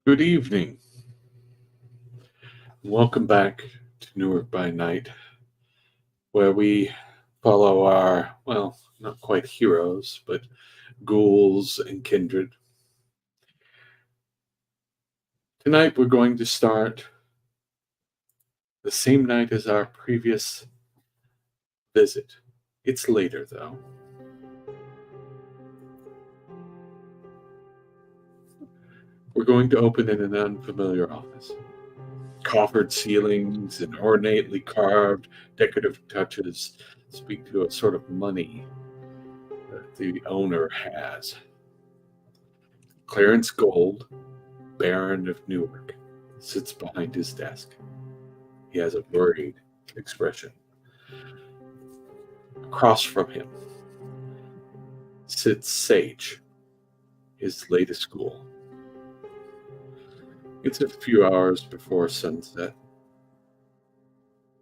Good evening. Welcome back to Newark by Night, where we follow our, well, not quite heroes, but ghouls and kindred. Tonight we're going to start the same night as our previous visit. It's later, though. We're going to open in an unfamiliar office. Coffered ceilings and ornately carved decorative touches speak to a sort of money that the owner has. Clarence Gold, Baron of Newark, sits behind his desk. He has a worried expression. Across from him sits Sage, his latest ghoul. It's a few hours before sunset,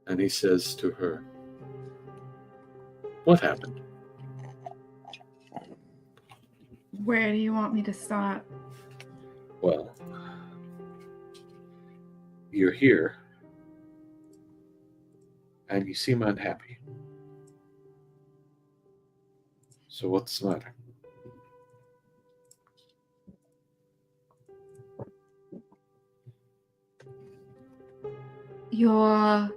and he says to her, "What happened?" Where do you want me to start? "Well, you're here, and you seem unhappy. So what's the matter?" Your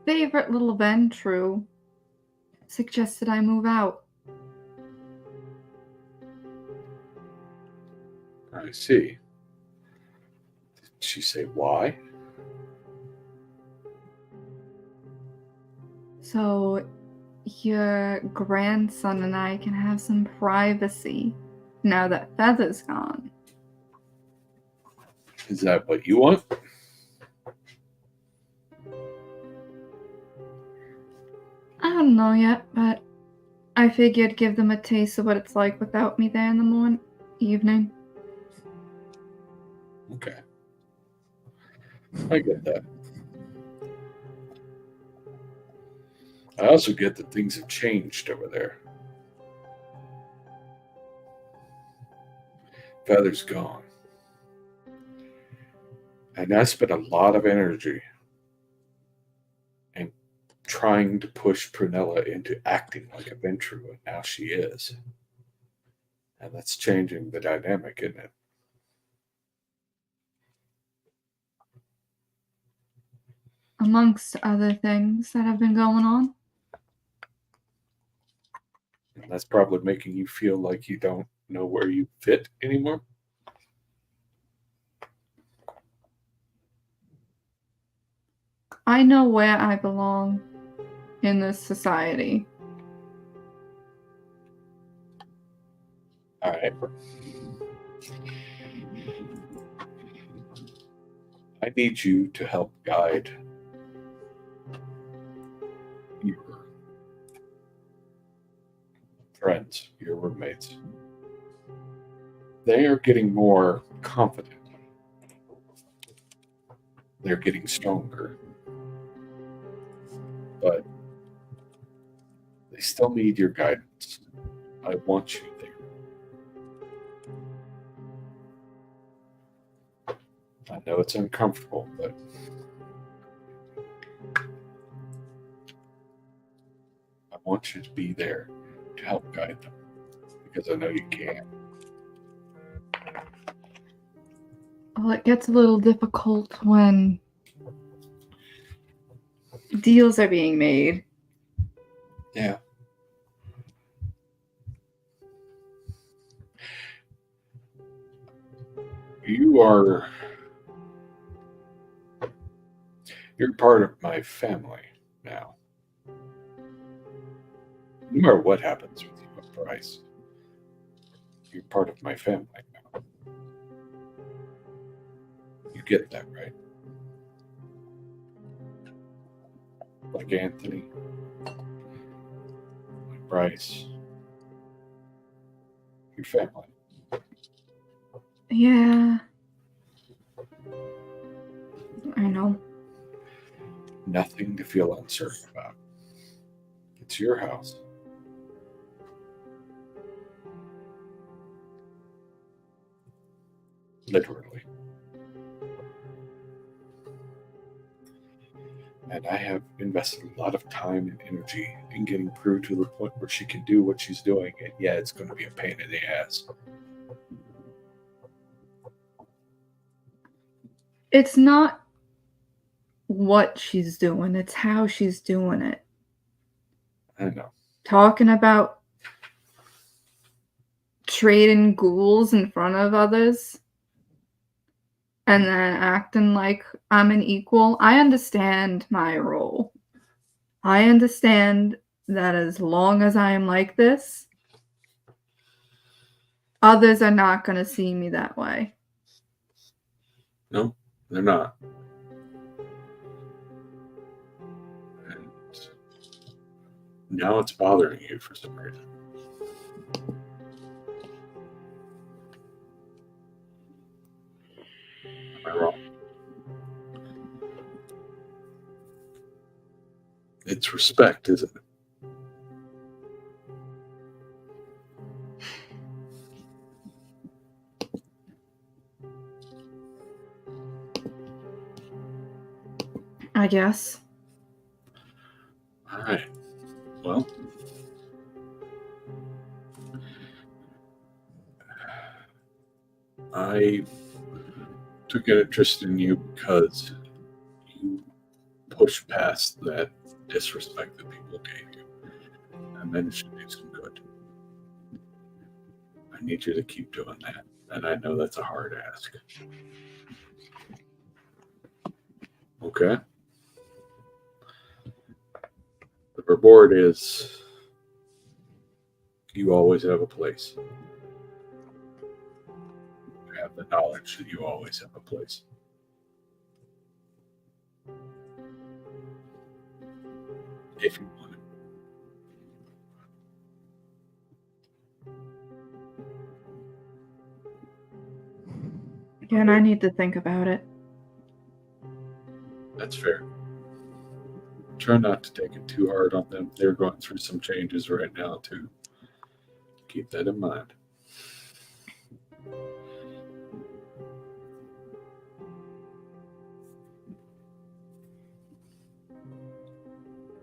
favorite little Ventru suggested I move out. "I see. Did she say why?" So your grandson and I can have some privacy now that Feather's gone. "Is that what you want?" I don't know yet, but I figured give them a taste of what it's like without me there in the evening. Okay. I get that. I also get that things have changed over there. Feather's gone. And I spent a lot of energy in trying to push Prunella into acting like a Ventru, and now she is. And that's changing the dynamic, isn't it? Amongst other things that have been going on. And that's probably making you feel like you don't know where you fit anymore. I know where I belong in this society. All right. I need you to help guide your friends, your roommates. They are getting more confident. They're getting stronger. But they still need your guidance. I want you there. I know it's uncomfortable, but I want you to be there to help guide them because I know you can. Well, it gets a little difficult when deals are being made. Yeah. You're part of my family now. No matter what happens with you and Bryce, you're part of my family now. You get that, right? Like Anthony, like Bryce, your family. Yeah. I know. Nothing to feel uncertain about. It's your house. literally. And I have invested a lot of time and energy in getting Prue to the point where she can do what she's doing, and yeah, it's going to be a pain in the ass. It's not what she's doing, it's how she's doing it. I know. Talking about trading ghouls in front of others and then acting like I'm an equal. I understand my role. I understand that as long as I am like this, others are not going to see me that way. No, they're not. And now it's bothering you for some reason. Am I wrong? It's respect, isn't it? I guess. All right. Well, I took an interest in you because you pushed past that disrespect that people gave you. I managed to do some good. I need you to keep doing that. And I know that's a hard ask. Okay? The reward is you always have a place. You have the knowledge that you always have a place. If you want it. And I need to think about it. That's fair. Try not to take it too hard on them. They're going through some changes right now, too. Keep that in mind.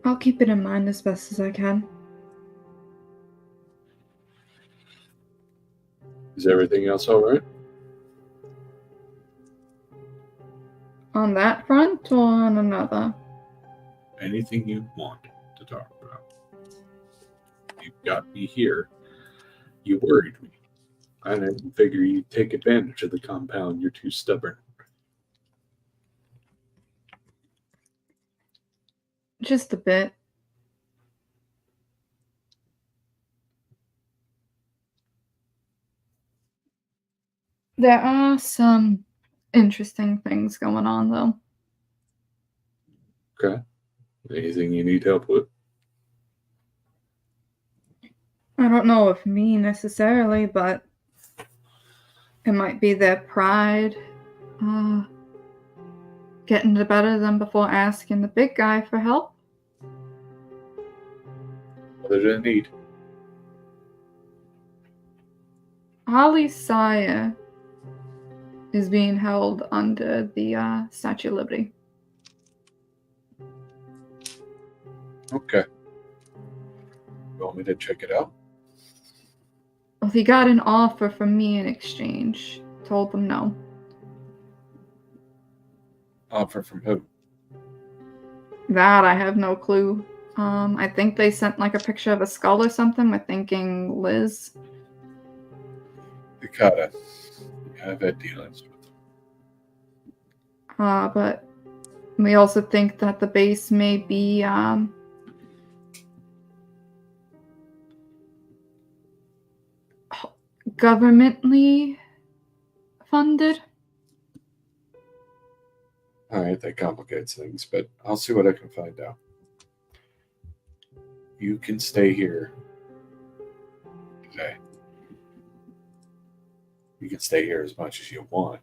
I'll keep it in mind as best as I can. Is everything else all right? On that front or on another? Anything you want to talk about. You got me here. You worried me. I didn't figure you'd take advantage of the compound. You're too stubborn. Just a bit. There are some interesting things going on, though. Okay. Anything you need help with? I don't know if me necessarily, but it might be their pride getting the better of them before asking the big guy for help. What do they need? Holly's sire is being held under the Statue of Liberty. Okay. You want me to check it out? Well, he got an offer from me in exchange. Told them no. Offer from who? That I have no clue. I think they sent like a picture of a skull or something. We're thinking Liz. Ikata. I've had dealings with them. But we also think that the base may be governmentally funded. All right, that complicates things, but I'll see what I can find out. You can stay here today. You can stay here as much as you want.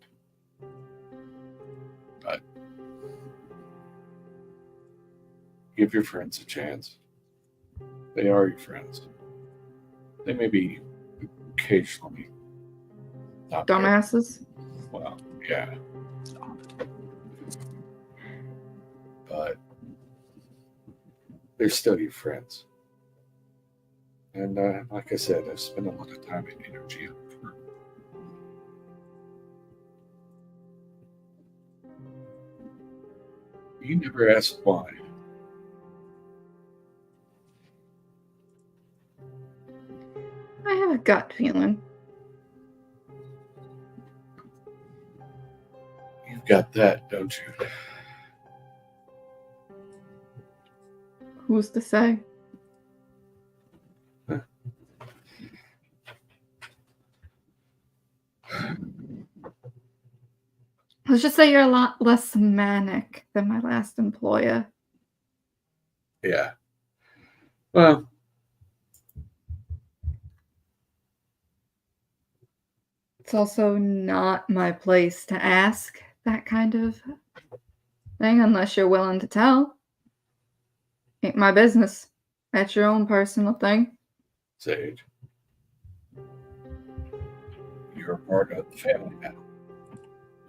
But give your friends a chance. They are your friends. They may be occasionally not Dumbasses. Well, yeah. But they're still your friends. And like I said, I've spent a lot of time and energy on them. You never asked why. I have a gut feeling. You've got that, don't you? Who's to say? Let's just say you're a lot less manic than my last employer. Yeah. Well, it's also not my place to ask that kind of thing unless you're willing to tell. Ain't my business. That's your own personal thing. Sage, you're a part of the family now.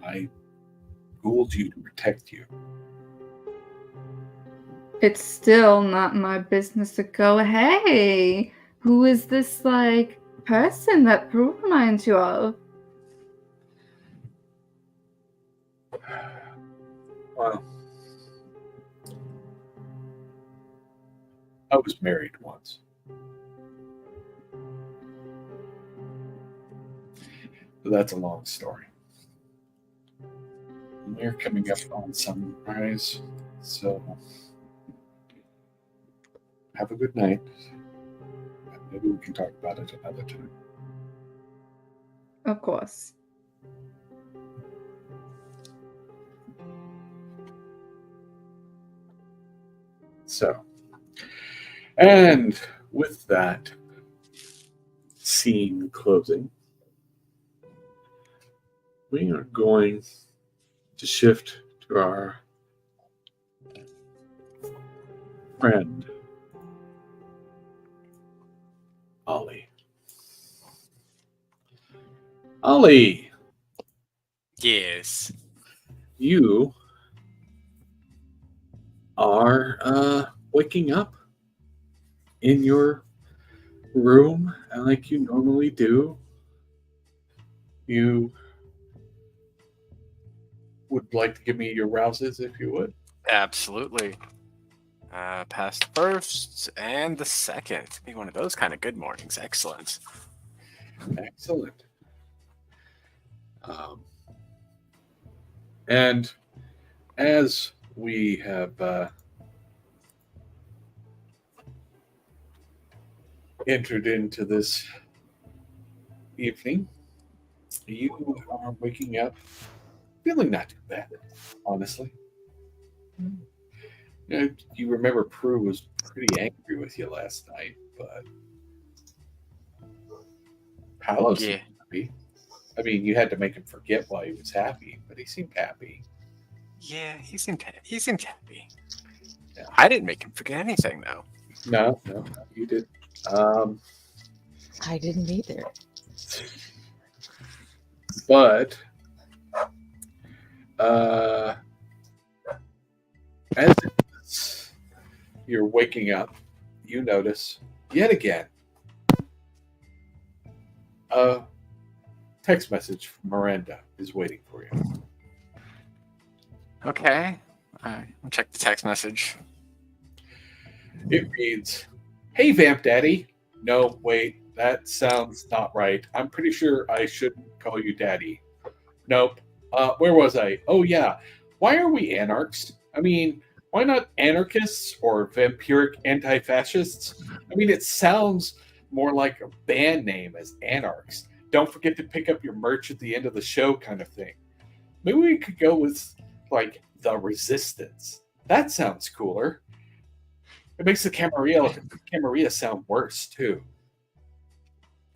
I schooled you to protect you. It's still not my business to go, hey, who is this, like, person that Prue reminds you of? Well, I was married once. But that's a long story. We're coming up on sunrise, so have a good night. Maybe we can talk about it another time. Of course. So, and with that scene closing, we are going to shift to our friend, Ollie. Ollie, Yes. you are waking up in your room like you normally do. You would like to give me your rouses if you would. Absolutely. Past the first and the second. Be one of those kind of good mornings. Excellent. Excellent. And as we have entered into this evening, you are waking up feeling not too bad, honestly. You remember Prue was pretty angry with you last night, but Paolo seemed happy. I mean, you had to make him forget why he was happy, but he seemed happy. Yeah, he seemed happy. Yeah. I didn't make him forget anything, though. No, you did. I didn't either. But as you're waking up, you notice yet again a text message from Miranda is waiting for you. Okay. I'll check the text message. It reads, "Hey, Vamp Daddy." No, wait, that sounds not right. I'm pretty sure I shouldn't call you Daddy. Nope. Where was I? Oh, yeah. Why are we anarchs? I mean, why not anarchists or vampiric anti-fascists? I mean, it sounds more like a band name as anarchs. Don't forget to pick up your merch at the end of the show kind of thing. Maybe we could go with, like, the Resistance. That sounds cooler. It makes the Camarilla sound worse, too.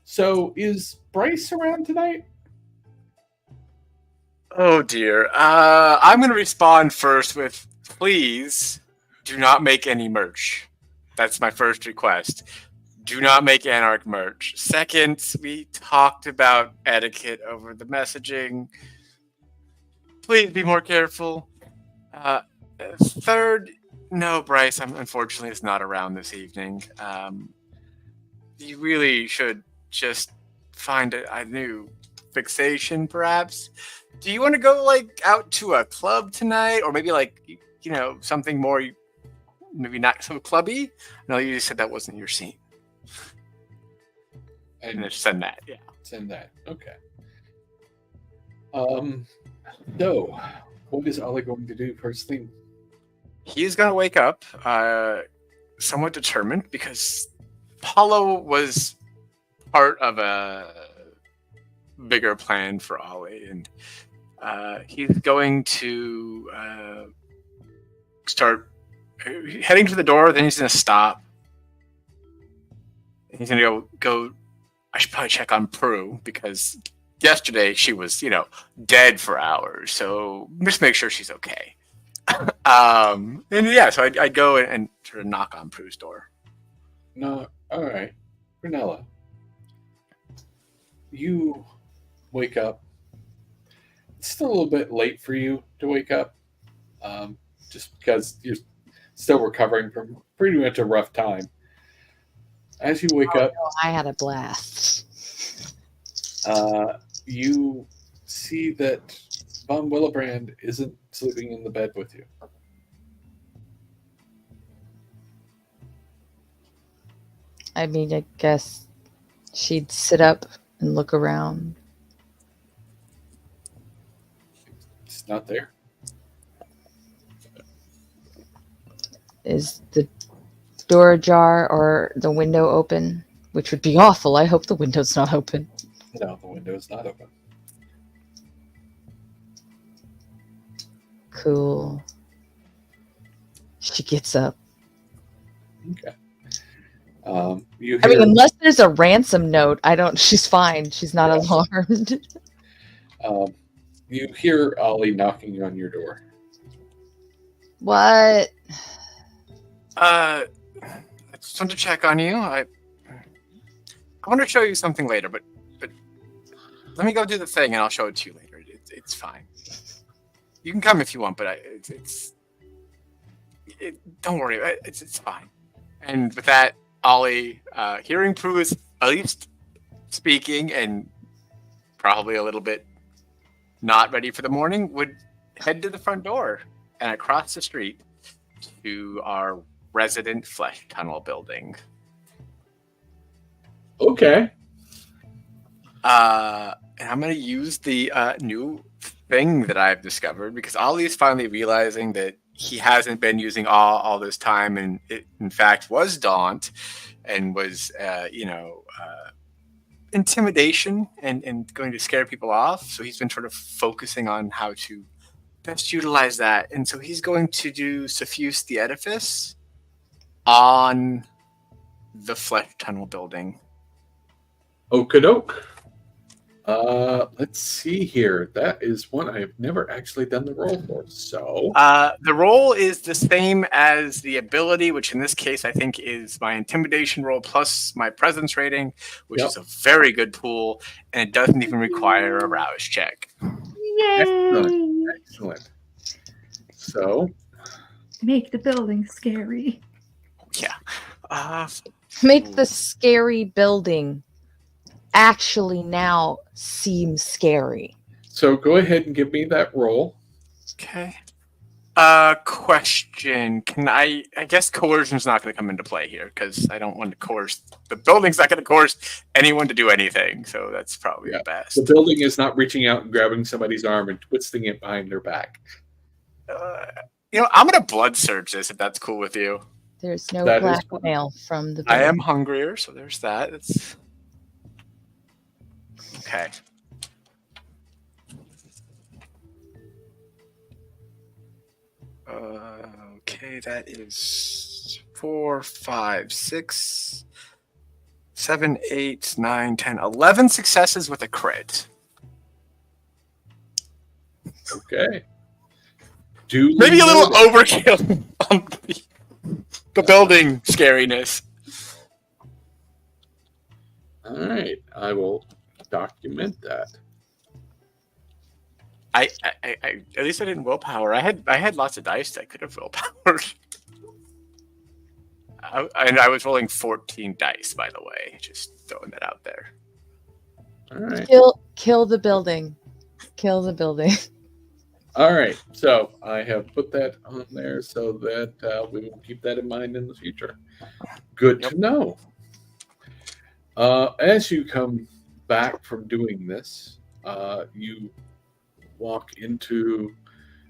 So, is Bryce around tonight? Oh, dear. I'm going to respond first with, please do not make any merch. That's my first request. Do not make Anarch merch. Second, we talked about etiquette over the messaging. Please be more careful. Third, no, Bryce. Unfortunately, is not around this evening. You really should just find a new fixation, perhaps. Do you want to go out to a club tonight, or maybe something more, maybe not so clubby? No, you said that wasn't your scene. And just send that, yeah. Send that. Okay. So, what is Ollie going to do first thing? He's gonna wake up, somewhat determined, because Paulo was part of a bigger plan for Ollie, and he's going to start heading to the door. Then he's gonna stop. He's gonna go. I should probably check on Prue, because yesterday she was, dead for hours. So just make sure she's okay. And yeah, so I'd go and sort of knock on Prue's door. No, all right. Prunella, you wake up. It's still a little bit late for you to wake up, just because you're still recovering from pretty much a rough time. As you wake up, no, I had a blast. You see that Von Willebrand isn't sleeping in the bed with you. I mean, I guess she'd sit up and look around. It's not there. Is the door ajar or the window open? Which would be awful. I hope the window's not open. No, the window is not open. Cool. She gets up. Okay. You I mean, hear, unless there's a ransom note, she's fine. She's not Yeah. alarmed. you hear Ollie knocking on your door. What? I just want to check on you. I want to show you something later, but let me go do the thing, and I'll show it to you later. It's fine. You can come if you want, but don't worry. It's fine. And with that, Ollie, hearing Prue is at least speaking and probably a little bit not ready for the morning, would head to the front door and across the street to our resident flesh tunnel building. Okay. And I'm going to use the new thing that I've discovered, because Ollie's finally realizing that he hasn't been using all this time, and it in fact was daunt and was intimidation and going to scare people off. So he's been sort of focusing on how to best utilize that, and so he's going to do suffuse the edifice on the flesh tunnel building. Okie-doke. Let's see here. That is one I've never actually done the roll for. So the roll is the same as the ability, which in this case I think is my intimidation roll plus my presence rating, which is a very good pool, and it doesn't even require a rouse check. Yay! Excellent. So Make the building scary. Yeah. Make the scary building actually now seem scary. So go ahead and give me that roll. Okay. Question. Can I guess coercion's not going to come into play here, because I don't want to coerce. The building's not going to coerce anyone to do anything, so that's probably the best. The building is not reaching out and grabbing somebody's arm and twisting it behind their back. I'm going to blood search this, if that's cool with you. There's no That is blackmail from the I building. am hungrier, so there's that. It's okay. Okay, that is 4, 5, 6, 7, 8, 9, 10, 11 successes with a crit. Okay. Maybe a little overkill on the building scariness. All right, I will document that. I at least I didn't willpower. I had lots of dice that could have willpowered. And I was rolling 14 dice, by the way. Just throwing that out there. All right. Kill the building. Kill the building. All right. So I have put that on there so that we will keep that in mind in the future. Good to know. As you come back from doing this, you walk into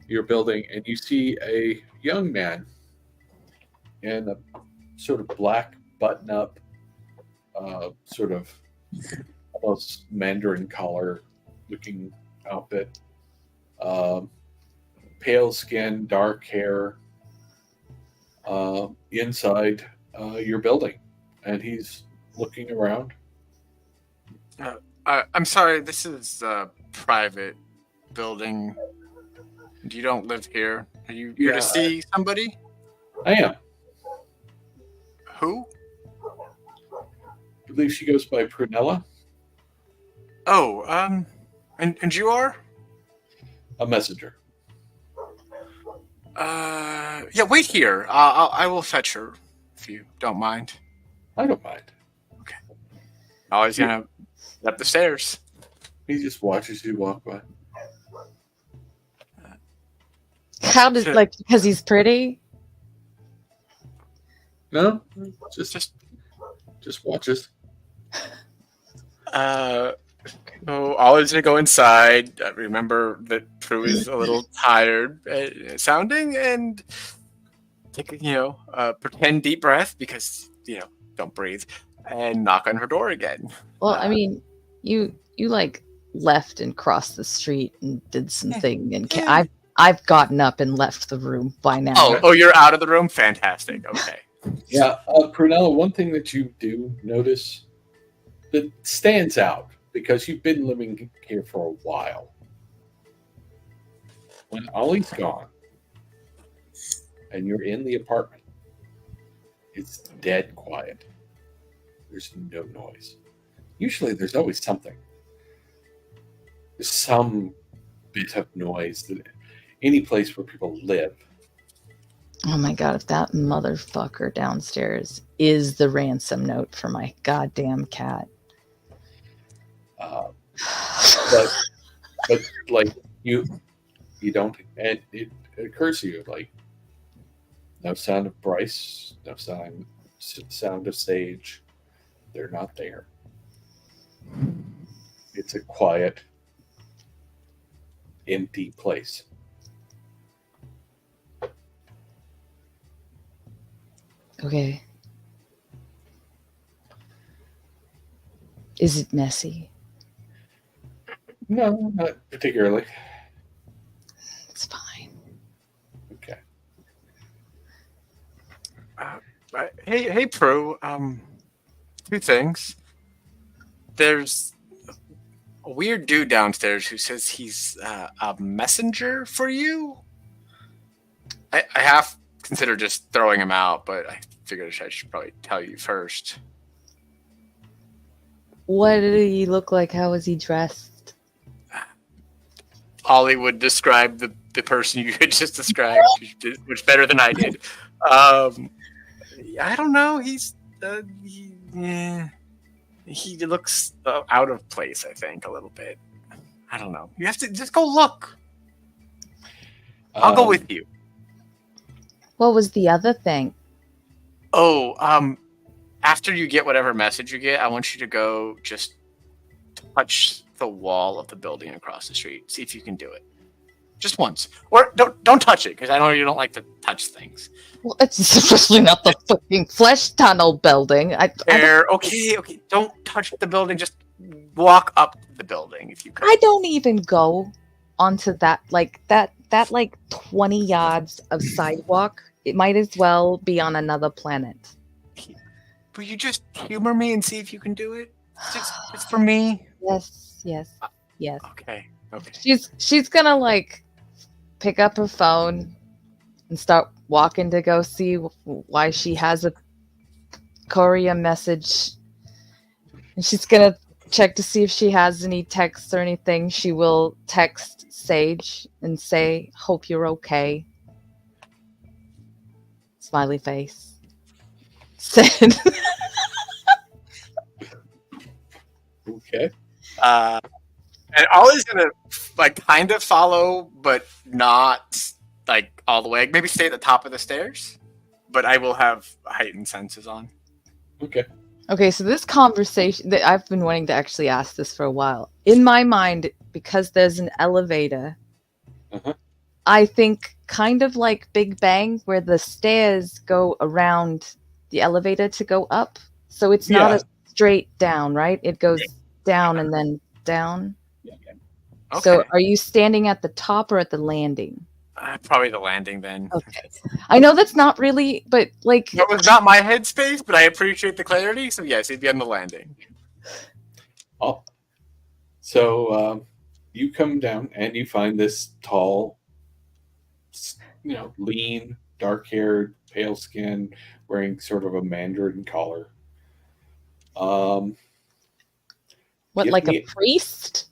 your building and you see a young man in a sort of black button-up, sort of almost Mandarin collar looking outfit. Pale skin, dark hair, inside your building, and he's looking around. I'm sorry, this is a private building. You don't live here. Are you here to see somebody? I am. Who? I believe she goes by Prunella. Oh, and you are? A messenger. Yeah, wait here. I will fetch her if you don't mind. I don't mind. Okay. Always gonna up the stairs. He just watches you walk by. How does because he's pretty? No, just watches. Always gonna go inside. Remember that Prue is a little tired sounding, and take a pretend deep breath because don't breathe, and knock on her door again. Well, I mean, you like left and crossed the street and did something, and I've gotten up and left the room by now. Oh, you're out of the room. Fantastic. Okay. Yeah, Prunella. One thing that you do notice that stands out, because you've been living here for a while. When Ollie's gone and you're in the apartment, it's dead quiet. There's no noise. Usually there's always something. There's some bit of noise that any place where people live. Oh my god, if that motherfucker downstairs is the ransom note for my goddamn cat. But like you don't, and it occurs to you like no sound of Bryce, no sound of Sage. They're not there. It's a quiet, empty place. Okay. Is it messy? No, not particularly. It's fine. Okay. Hey, Prue. Two things. There's a weird dude downstairs who says he's a messenger for you. I half considered just throwing him out, but I figured I should probably tell you first. What did he look like? How was he dressed? Ollie would describe the person you had just described, which better than I did. I don't know. He looks out of place, I think, a little bit. I don't know. You have to just go look. I'll go with you. What was the other thing? After you get whatever message you get, I want you to go just touch the wall of the building across the street. See if you can do it. Just once. Or don't touch it, because I know you don't like to touch things. Well, it's especially not the fucking flesh tunnel building. Okay. Don't touch the building. Just walk up the building if you can. I don't even go onto that 20 yards of sidewalk. It might as well be on another planet. Will you just humor me and see if you can do it? Just for me? Yes. Okay. She's gonna pick up her phone and start walking to go see why she has a courier message. And she's gonna check to see if she has any texts or anything. She will text Sage and say, "Hope you're okay." Smiley face. Send. Okay. And Ollie's gonna like kind of follow, but not like all the way. Maybe stay at the top of the stairs, but I will have heightened senses on. Okay. Okay, so this conversation that I've been wanting to actually ask this for a while. In my mind, because there's an elevator, Uh-huh. I think kind of like Big Bang, where the stairs go around the elevator to go up. So it's not Yeah. a straight down, right? It goes down and then down. Okay. So are you standing at the top or at the landing? Probably the landing then. Okay. I know that's not really, but like, That was not my headspace, but I appreciate the clarity. So yes, he'd be on the landing. Oh. So you come down and you find this tall, lean, dark-haired, pale skin, wearing sort of a Mandarin collar. what, give like me- a priest?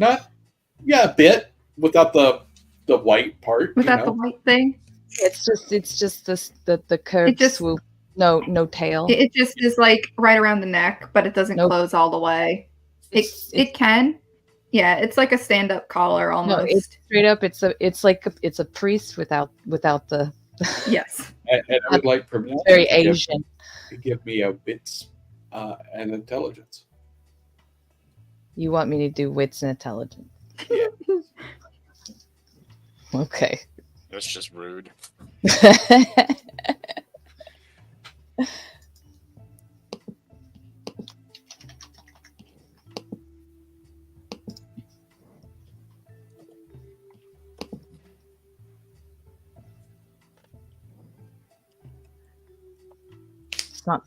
a bit without the white part. Without the white thing. It's just this the curved just- swoop. No tail. It just is like right around the neck, but it doesn't Nope. close all the way. It's It can. Yeah, it's like a stand-up collar almost. no, it's straight up. It's a priest without the Yes. And I would like Prunella very to give- Asian. to give me a wits and intelligence. You want me to do wits and intelligence? Yeah. Okay. That's just rude.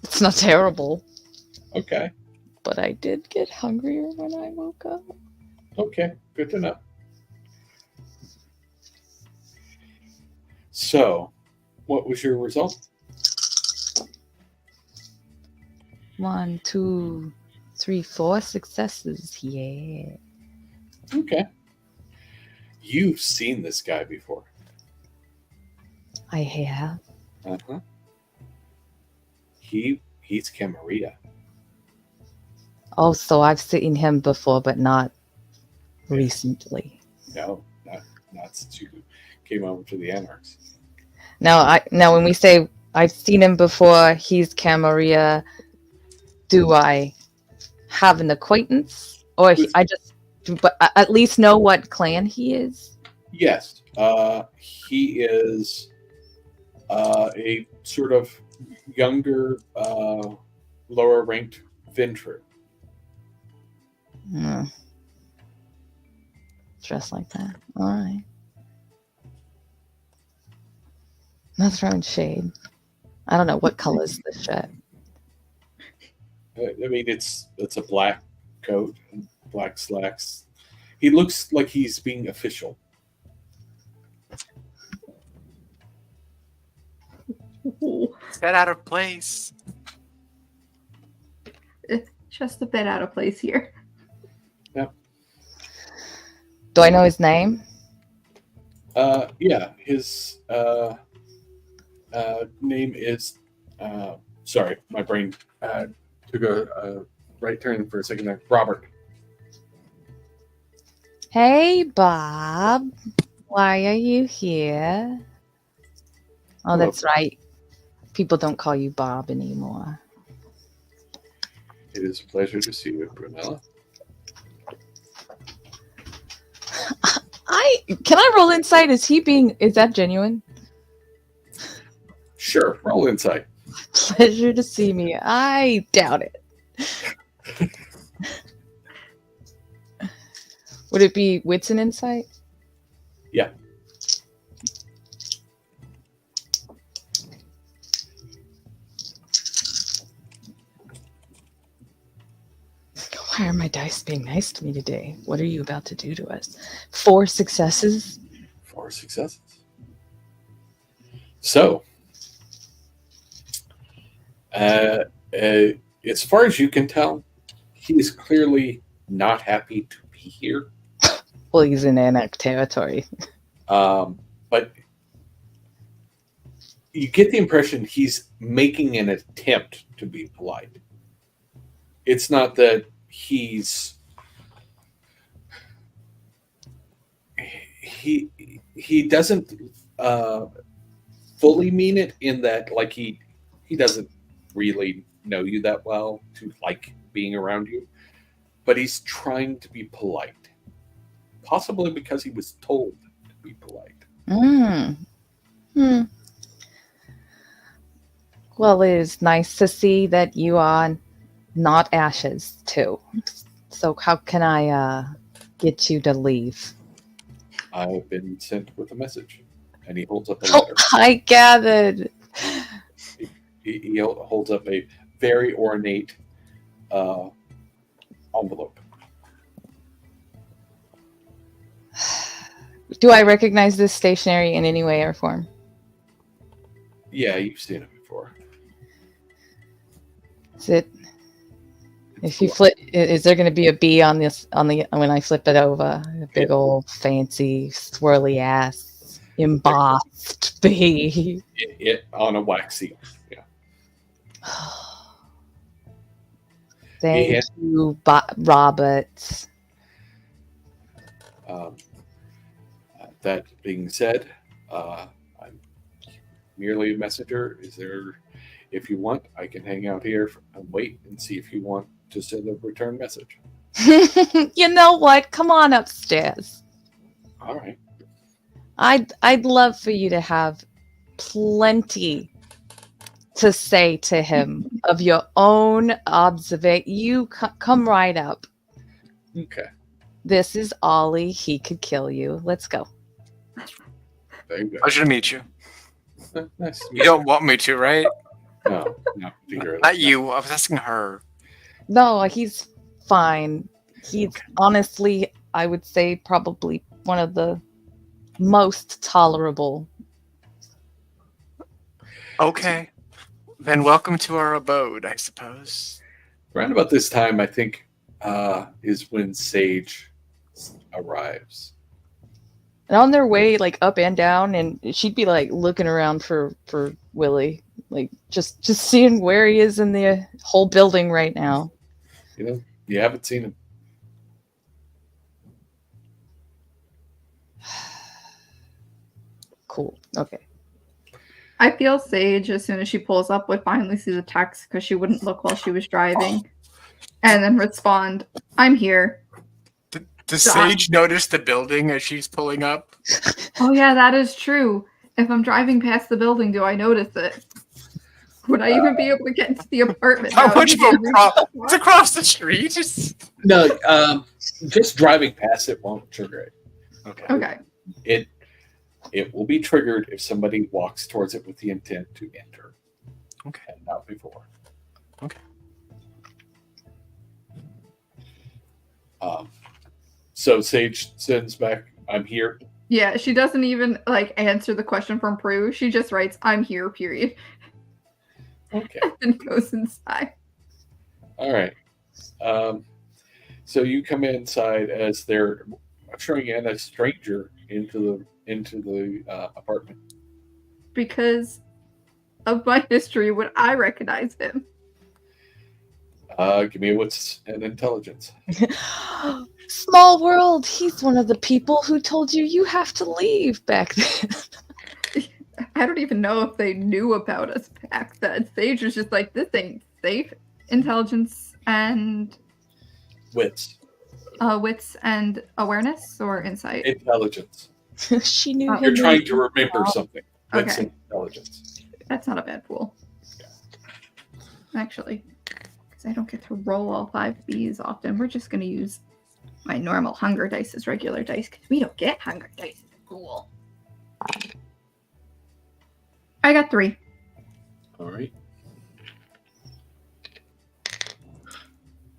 It's not terrible, Okay. but I did get hungrier when I woke up. Okay. Good to know. So, what was your result? 1, 2, 3, 4 successes. Yeah. Okay. You've seen this guy before. I have. Uh-huh. He's Camarilla. Oh, so I've seen him before, but not recently. No, not since you came over to the Anarchs. Now when we say I've seen him before, he's Camarilla, do I have an acquaintance, or I just but at least know what clan he is? Yes. He is a sort of younger, lower ranked Vintru. Dressed like that. All right. Not throwing shade. I don't know what color is this shirt. I mean, it's a black coat and black slacks. He looks like he's being official. Is that out of place? Just a bit out of place here. Do I know his name? Yeah, his name is. Sorry, my brain took a right turn for a second there. Robert. Hey, Bob. Why are you here? Oh, Hello. that's right. People don't call you Bob anymore. It is a pleasure to see you, Prunella. Can I roll insight? Is that genuine? Sure, roll insight. Pleasure to see me. I doubt it. Would it be wits and insight? Yeah. Why are my dice being nice to me today? What are you about to do to us? 4 successes? 4 successes. So, as far as you can tell, he is clearly not happy to be here. Well, he's in Anak territory. But you get the impression he's making an attempt to be polite. It's not that he doesn't fully mean it, in that like he doesn't really know you that well to like being around you, but he's trying to be polite, possibly because he was told to be polite. Well, it is nice to see that you are not ashes too. So how can I get you to leave? I've been sent with a message. And he holds up a Oh, letter. I gathered. He holds up a very ornate envelope. Do I recognize this stationery in any way or form? Yeah, you've seen it before. Is it? If you flip, is there going to be a B on this when I flip it over? A big old fancy swirly ass embossed B. It on a wax seal. Yeah. Thank you, Robert. That being said, I'm merely a messenger. If you want, I can hang out here and wait and see if you want to send a return message. You know what? Come on upstairs. All right. I'd love for you to have plenty to say to him of your own observation. You come right up. Okay. This is Ollie. He could kill you. Let's go. There you go. Pleasure to meet you. Nice to meet You don't want me to, right? No, Not you. I was asking her. No, he's fine. He's honestly, I would say, probably one of the most tolerable. Okay. Then welcome to our abode, I suppose. Around about this time, I think, is when Sage arrives. And on their way, like up and down, and she'd be like looking around for Willie, like just seeing where he is in the whole building right now. You know, you haven't seen him. Cool. Okay. I feel Sage, as soon as she pulls up, would finally see the text because she wouldn't look while she was driving, and then respond, "I'm here." Does Sage notice the building as she's pulling up? Oh yeah, that is true. If I'm driving past the building, do I notice it? Would I even be able to get into the apartment? How much of it's across the street? No, just driving past it won't trigger it. Okay. It will be triggered if somebody walks towards it with the intent to enter. Okay. And not before. Okay. So Sage sends back, "I'm here." Yeah, she doesn't even like answer the question from Prue. She just writes, "I'm here," period. Okay. And goes inside. All right. So you come inside as they're ushering in a stranger into the apartment. Because of my history, would I recognize him? Give me a wits and intelligence. Small world. He's one of the people who told you have to leave back then. I don't even know if they knew about us back then. Sage was just like, "This ain't safe." Intelligence and Wits. Wits and awareness or insight? Intelligence. She knew him. You're trying to remember something. Wits Okay. and intelligence. That's not a bad pool. Actually, because I don't get to roll all 5 Bs often. We're just going to use my normal hunger dice as regular dice because we don't get hunger dice in the pool. I got 3. All right.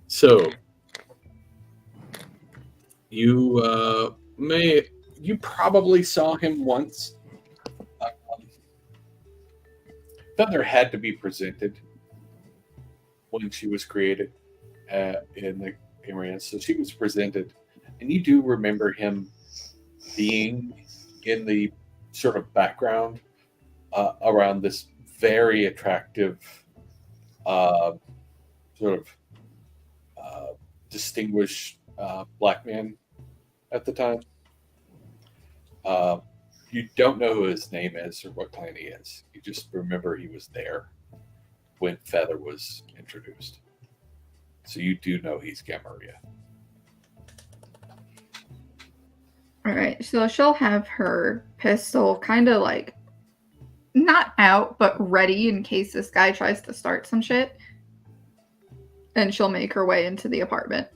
So you probably saw him once. Feather had to be presented when she was created in the area. So she was presented, and you do remember him being in the sort of background around this very attractive, sort of distinguished black man at the time. You don't know who his name is or what clan he is. You just remember he was there when Feather was introduced. So you do know he's Gamaria. Alright, so she'll have her pistol kind of like not out, but ready in case this guy tries to start some shit. And she'll make her way into the apartment.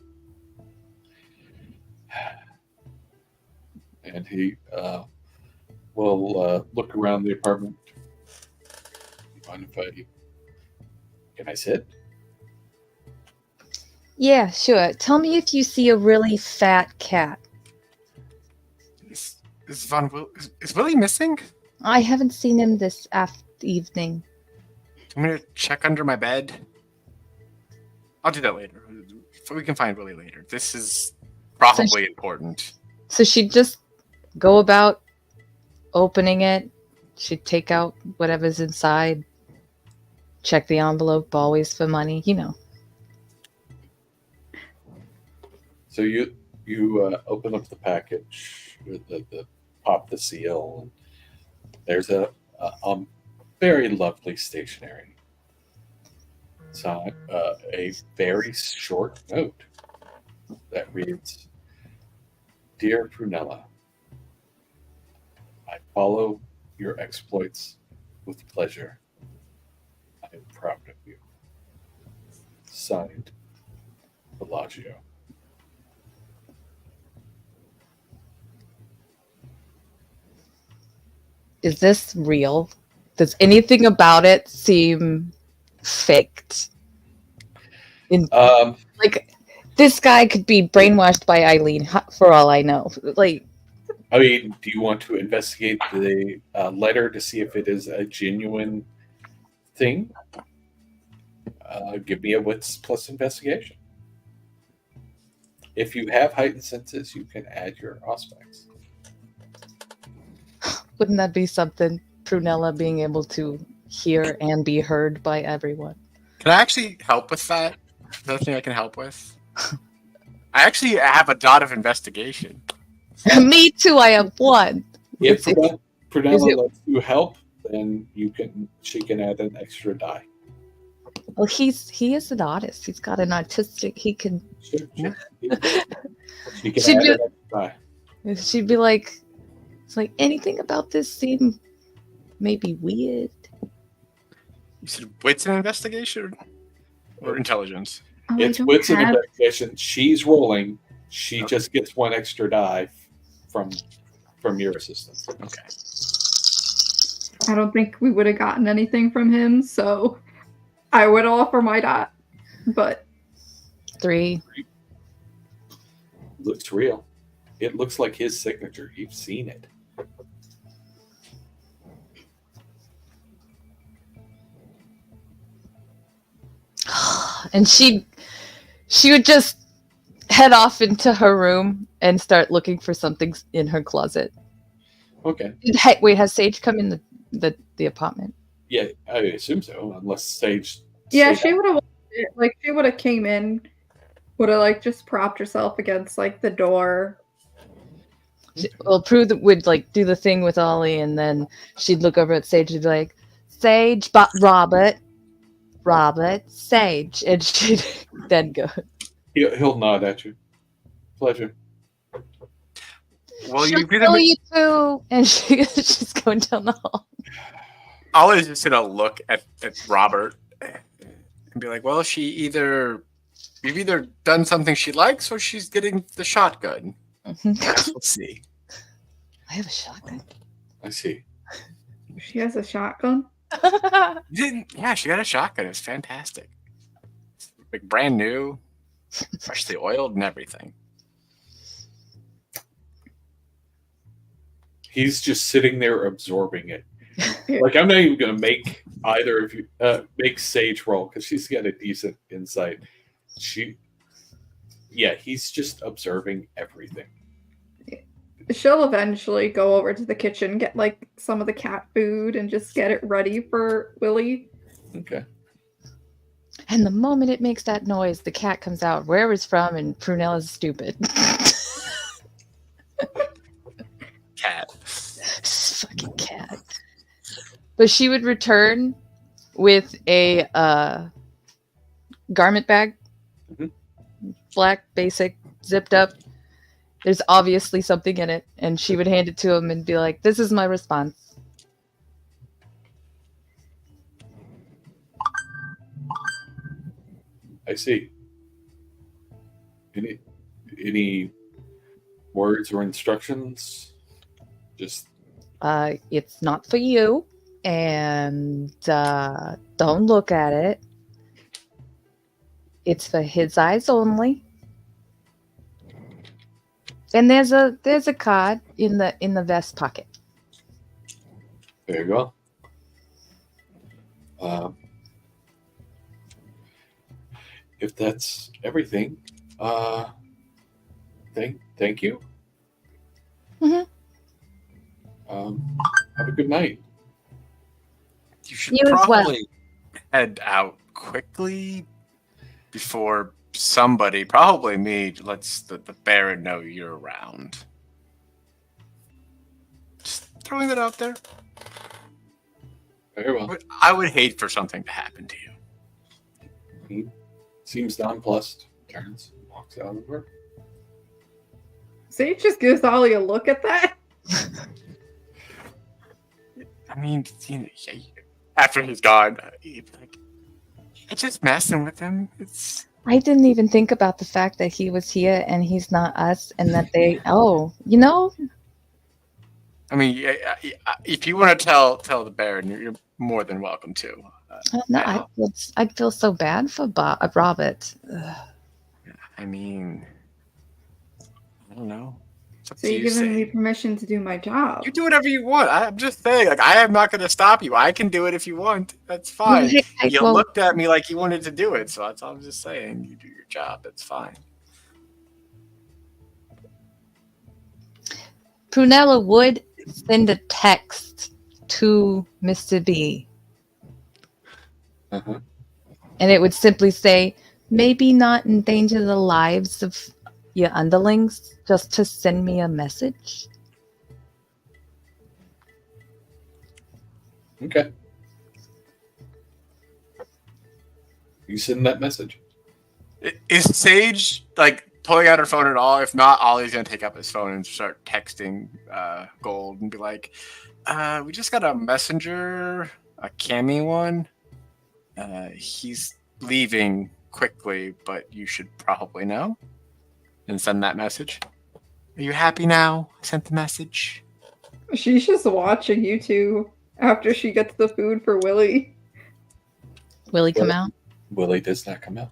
And he will look around the apartment. You mind if can I sit? Yeah, sure. Tell me if you see a really fat cat. Is Willie missing? I haven't seen him this evening. I'm gonna check under my bed. I'll do that later. We can find Willie later. This is probably important. So she'd just go about opening it. She'd take out whatever's inside. Check the envelope, always for money, you know. So you open up the package, the pop the seal, and there's a very lovely stationery. It's on a very short note that reads, "Dear Prunella, I follow your exploits with pleasure. I am proud of you. Signed, Bellagio." Is this real? Does anything about it seem faked? Like, this guy could be brainwashed by Eileen, for all I know. Like, I mean, do you want to investigate the letter to see if it is a genuine thing? Give me a wits plus investigation. If you have heightened senses, you can add your aspects. wouldn't that be something? Prunella being able to hear and be heard by everyone. Can I actually help with that? Is that something I can help with? I actually have a dot of investigation. Me too, I have one. If Is it- Prunella lets you help, then she can add an extra die. Well, he is an artist. He's got an artistic. He can. Sure. She can She'd add be- an extra die. She'd be like, "It's like anything about this seem maybe weird." You said wits and investigation or intelligence? Oh, I It's don't wits and have- investigation. She's rolling. She just gets one extra die from your assistance. Okay. I don't think we would have gotten anything from him, so I would offer my dot. But 3. Looks real. It looks like his signature. You've seen it. And she would just head off into her room and start looking for something in her closet. Okay. Wait, has Sage come in the apartment? Yeah, I assume so. Unless Sage. yeah, Sage- she would have she would have came in, would have just propped herself against the door. Well, Prue would do the thing with Ollie, and then she'd look over at Sage and be like, "Sage, but Robert, Sage," and she'd then go. He'll nod at you. Pleasure. Well, "She'll you kill you too," and she's going down the hall. Ollie's just gonna look at Robert and be like, "Well, you've either done something she likes, or she's getting the shotgun. Guess we'll see." I have a shotgun. I see. She has a shotgun. Yeah, she got a shotgun. It's fantastic. It's brand new, freshly oiled, and everything. He's just sitting there absorbing it. I'm not even going to make either of you make Sage roll because she's got a decent insight. Yeah, he's just observing everything. She'll eventually go over to the kitchen, get like some of the cat food, and just get it ready for Willie. Okay. And the moment it makes that noise, the cat comes out where it's from, and Prunella's stupid. Cat. Fucking cat. But she would return with a garment bag. Mhm. Black, basic, zipped up. There's obviously something in it. And she would hand it to him and be like, this is my response. I see. Any words or instructions? Just It's not for you. And don't look at it. It's for his eyes only. And there's a card in the vest pocket. there you go. If that's everything, thank you. Mhm. Have a good night. You should You as well. probably head out quickly before somebody, probably me, lets the Baron know you're around. Just throwing that out there. Very well. I would hate for something to happen to you. He seems nonplussed. Turns, walks out of the room. Sage just gives Ollie a look at that. I mean, you know, after he's gone, you'd be like, you're just messing with him. It's I didn't even think about the fact that he was here and he's not us, and that they. I mean, if you want to tell the Baron, you're more than welcome to. No, I'd feel so bad for Robert. Ugh. I mean, I don't know. It's up So to you're you, giving me Sage. permission to do my job. You do whatever you want. I'm just saying, like, I am not going to stop you. I can do it if you want. That's fine. You looked at me like you wanted to do it, so that's all I'm just saying. You do your job. That's fine. Prunella would send a text to Mr. B, Uh-huh. and it would simply say, maybe not endanger the lives of your underlings, just to send me a message. Okay. You send that message. Is Sage, like, pulling out her phone at all? If not, Ollie's going to take up his phone and start texting Gold and be like, we just got a messenger, a Cammy one. He's leaving quickly, but you should probably know. And send that message. Are you happy now? I sent the message. She's just watching you two after she gets the food for Willie. Will he come out? Willie does not come out.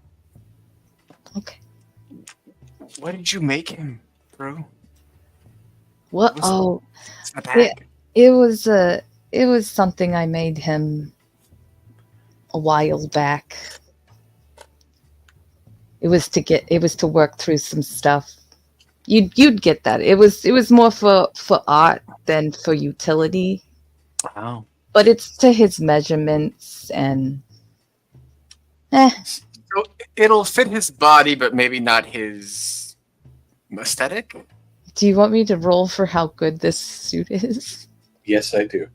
Okay. What did you make him, bro? What? What's- Oh, It's the bag. it was something I made him a while back. It was to work through some stuff. You'd get that. It was more for art than for utility. Wow. But it's to his measurements and So it'll fit his body, but maybe not his aesthetic. Do you want me to roll for how good this suit is? Yes, I do.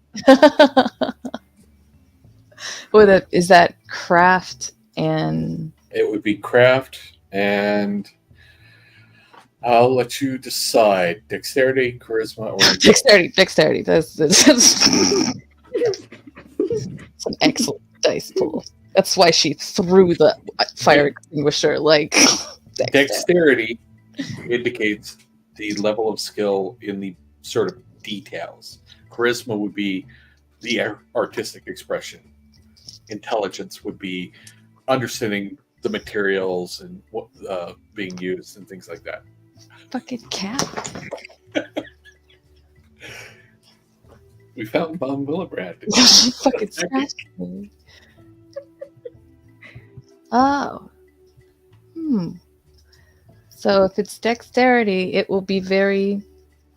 Is that craft and It would be craft, and I'll let you decide. Dexterity, charisma, or dexterity. That's an excellent dice pool. That's why she threw the fire extinguisher like dexterity indicates the level of skill in the sort of details. Charisma would be the artistic expression. Intelligence would be understanding the materials and what being used and things like that. Fucking cat. We found Von Willebrand. Fucking scratched me. Oh. So if it's dexterity, it will be very,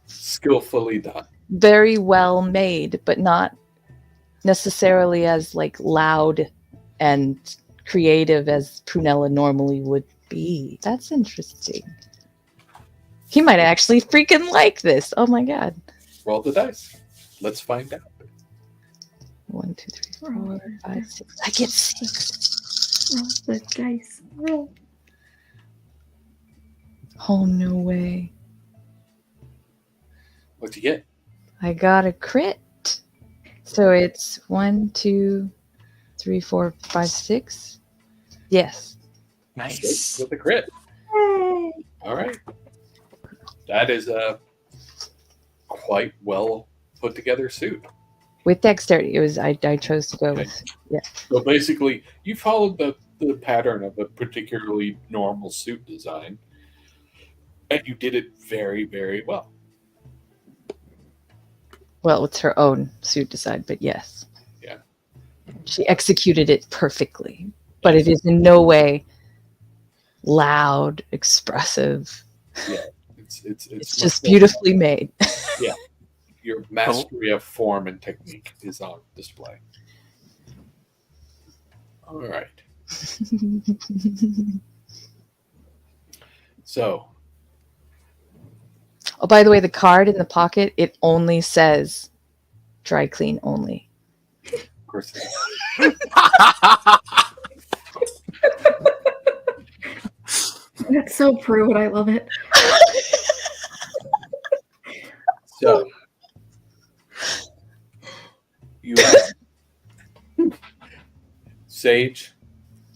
Skillfully done. very well made, but not necessarily as like loud and creative as Prunella normally would be. That's interesting. He might actually freaking like this. Oh my god. Roll the dice. Let's find out. 1, 2, 3, 4, 5, 6. I get 6. Roll the dice. Roll. Oh no way. What'd you get? I got a crit. So it's 1, 2, 3, 4, 5, 6. Yes. Nice. With a crit. Yay. All right. That is a quite well put together suit. With dexterity. It was I chose to go with So basically, you followed the pattern of a particularly normal suit design, and you did it very, very well. well, it's her own suit design, but yes. Yeah. She executed it perfectly. But it is in no way loud, expressive. Yeah. It's Just beautifully made. Your mastery of form and technique is on display. All right. So, Oh, by the way, the card in the pocket, it only says dry clean only. of course, That's so Prue, and I love it. so you Sage,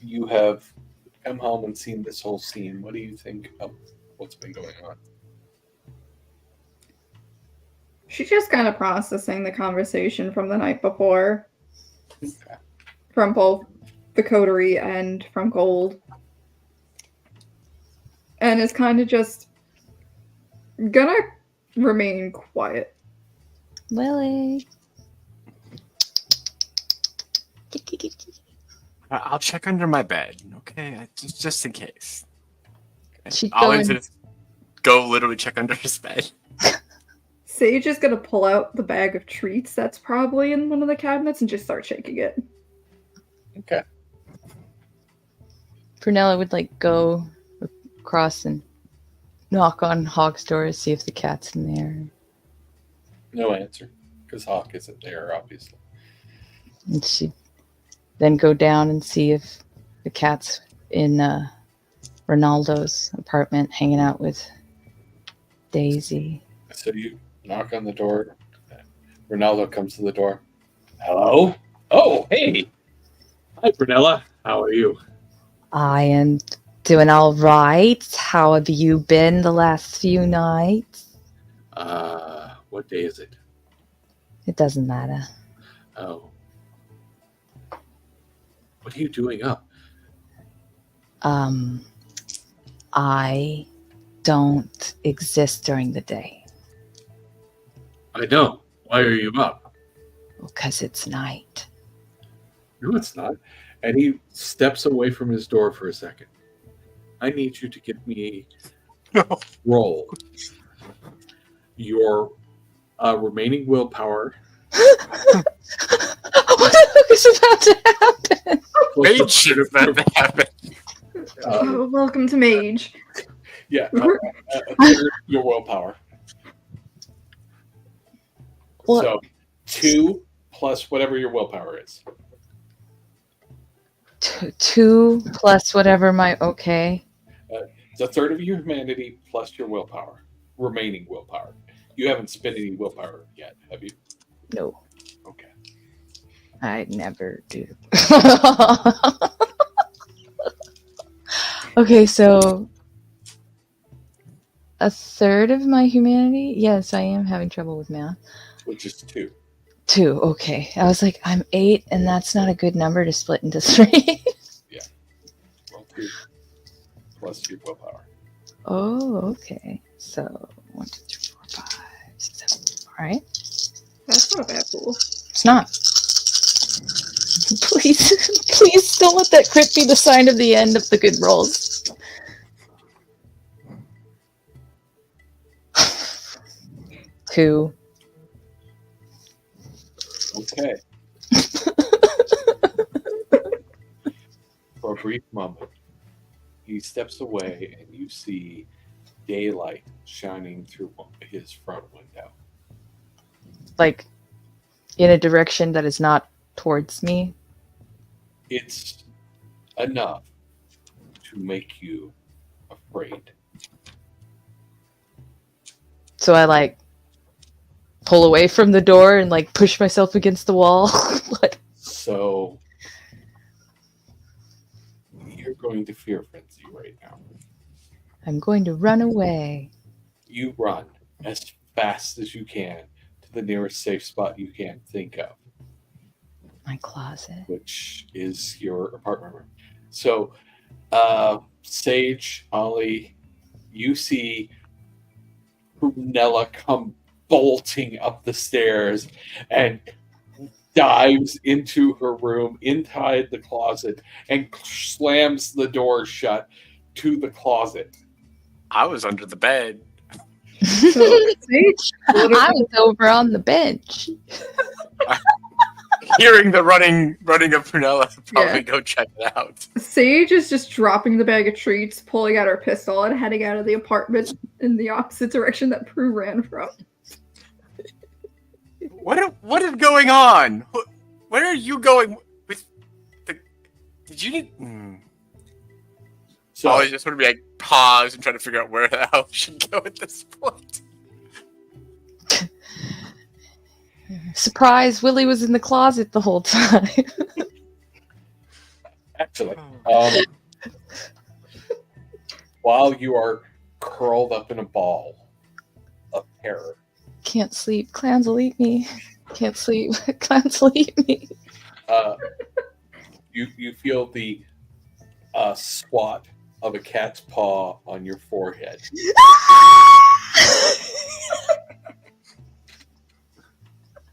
you have come home and seen this whole scene. What do you think of what's been going on? She's just kind of processing the conversation from the night before. Okay. From both the coterie and from Gold. And is kind of just gonna remain quiet. Lily. I'll check under my bed, okay? Just in case. She'd I'll go in- go literally check under his bed. Sage is gonna pull out the bag of treats that's probably in one of the cabinets and just start shaking it. Okay. Prunella would like go across and knock on Hawk's door to see if the cat's in there. No answer, because Hawk isn't there, obviously. And she'd then go down and see if the cat's in Ronaldo's apartment hanging out with Daisy. So you knock on the door. Ronaldo comes to the door. Hello? Oh, hey. Hi, Prunella. How are you? I am doing all right. How have you been the last few nights? What day is it? It doesn't matter. Oh. What are you doing up? I don't exist during the day. I know. Why are you up? Because it's night. No, it's not. And he steps away from his door for a second. I need you to give me roll your remaining willpower. What the fuck is about to happen? Mage should have been happen. Oh, welcome to Mage. Yeah, a third your willpower. What? So 2 plus whatever your willpower is. 2 plus whatever my okay. It's a third of your humanity plus your willpower, remaining willpower. You haven't spent any willpower yet, have you? No, Okay. I never do. Okay, so a third of my humanity? Yes, I am having trouble with math. Which is 2. 2, okay. I was like, I'm 8, and that's not a good number to split into 3. Well, 2 plus your willpower. Oh, okay. So 1, 2, 3, 4, 5, 6, 7. All right. That's not a bad pool. It's not. Please, please don't let that crit be the sign of the end of the good rolls. 2. Okay. For a brief moment, he steps away and you see daylight shining through his front window. Like, in a direction that is not towards me. It's enough to make you afraid. So I, like, pull away from the door and, like, push myself against the wall. Like, So you're going to fear frenzy right now. I'm going to run away. You run as fast as you can to the nearest safe spot you can think of, My closet. which is your apartment room. So, Sage, Ollie, you see Prunella come bolting up the stairs and dives into her room, inside the closet, and slams the door shut to the closet. I was under the bed. So Sage I literally, was over on the bench. Hearing the running of Prunella, probably Yeah. go check it out. Sage is just dropping the bag of treats, pulling out her pistol, and heading out of the apartment in the opposite direction that Prue ran from. What is going on? Where are you going with the? Did you need? So, I was just sort of like pause and try to figure out where the hell we should go at this point. Surprise, Willie was in the closet the whole time. actually, while you are curled up in a ball of terror, Can't sleep. Clans will eat me. Can't sleep. Clans will eat me. you feel the swat of a cat's paw on your forehead.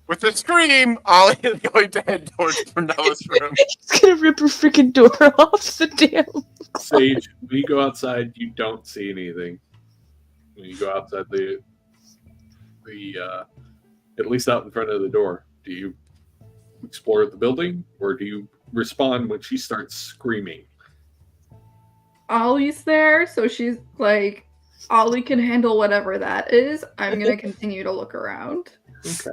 With a scream, Ollie is going to head towards Prunella's room. He's gonna rip her freaking door off the damn. Sage, when you go outside, you don't see anything. When you go outside the at least out in front of the door, do you explore the building, or do you respond when she starts screaming? Ollie's there, so she's like, Ollie can handle whatever that is. I'm gonna continue to look around. Okay.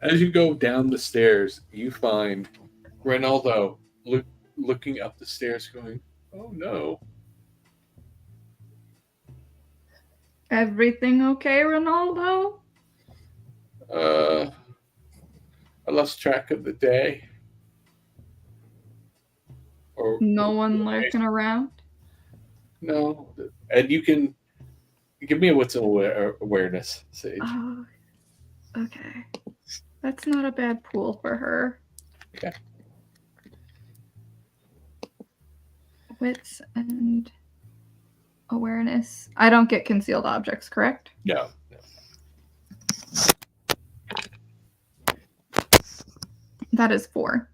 As you go down the stairs, you find Ronaldo looking up the stairs going, oh no. Everything okay, Ronaldo? I lost track of the day. Or No one lurking around? No. And you can give me a wits and awareness, Sage. Oh, okay. That's not a bad pool for her. Okay. Wits and awareness. I don't get concealed objects, correct? No. That is 4.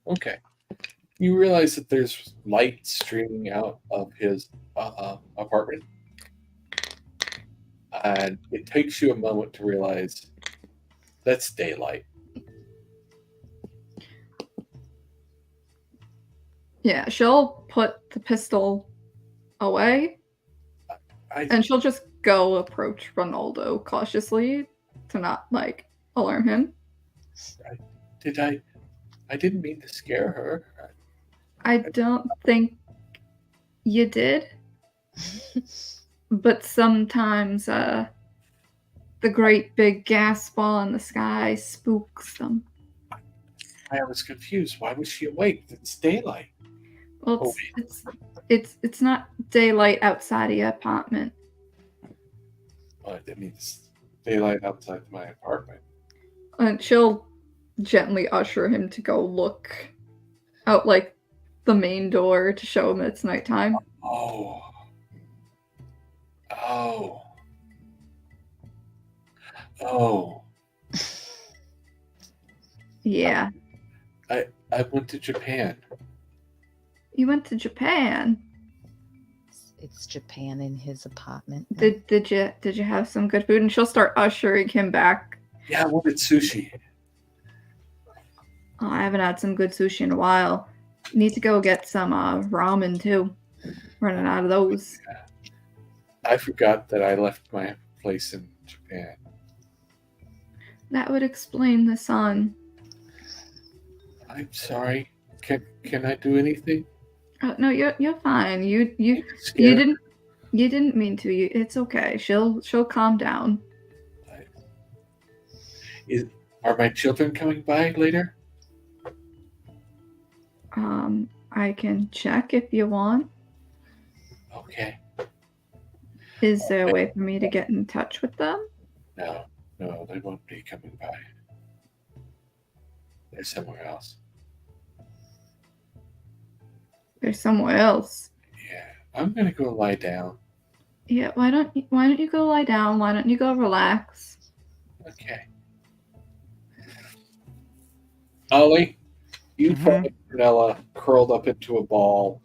Okay. You realize that there's light streaming out of his apartment. And it takes you a moment to realize that's daylight. Yeah, she'll put the pistol away and she'll just go approach Ronaldo cautiously to not, like, alarm him. I didn't mean to scare her. I don't think you did. But sometimes the great big gas ball in the sky spooks them. I was confused. Why was she awake? It's daylight. Well, it's not daylight outside of your apartment. I mean, it's daylight outside my apartment. And she'll gently usher him to go look out, like, the main door to show him it's nighttime. Oh. Yeah. I went to Japan. You went to Japan? It's Japan in his apartment. Did you have some good food? And she'll start ushering him back. Yeah, I wanted sushi. Oh, I haven't had some good sushi in a while. Need to go get some ramen too. Running out of those. I forgot that I left my place in Japan. That would explain the sun. I'm sorry. Can I do anything? No, you're fine. You Scared? didn't mean to. It's okay. She'll calm down. Are my children coming by later? I can check if you want. Okay. Is there a way for me to get in touch with them? No, they won't be coming by. They're somewhere else. They're somewhere else. Yeah, I'm gonna go lie down. Yeah, why don't you go lie down? Why don't you go relax? Okay. Ollie, you find Prunella curled up into a ball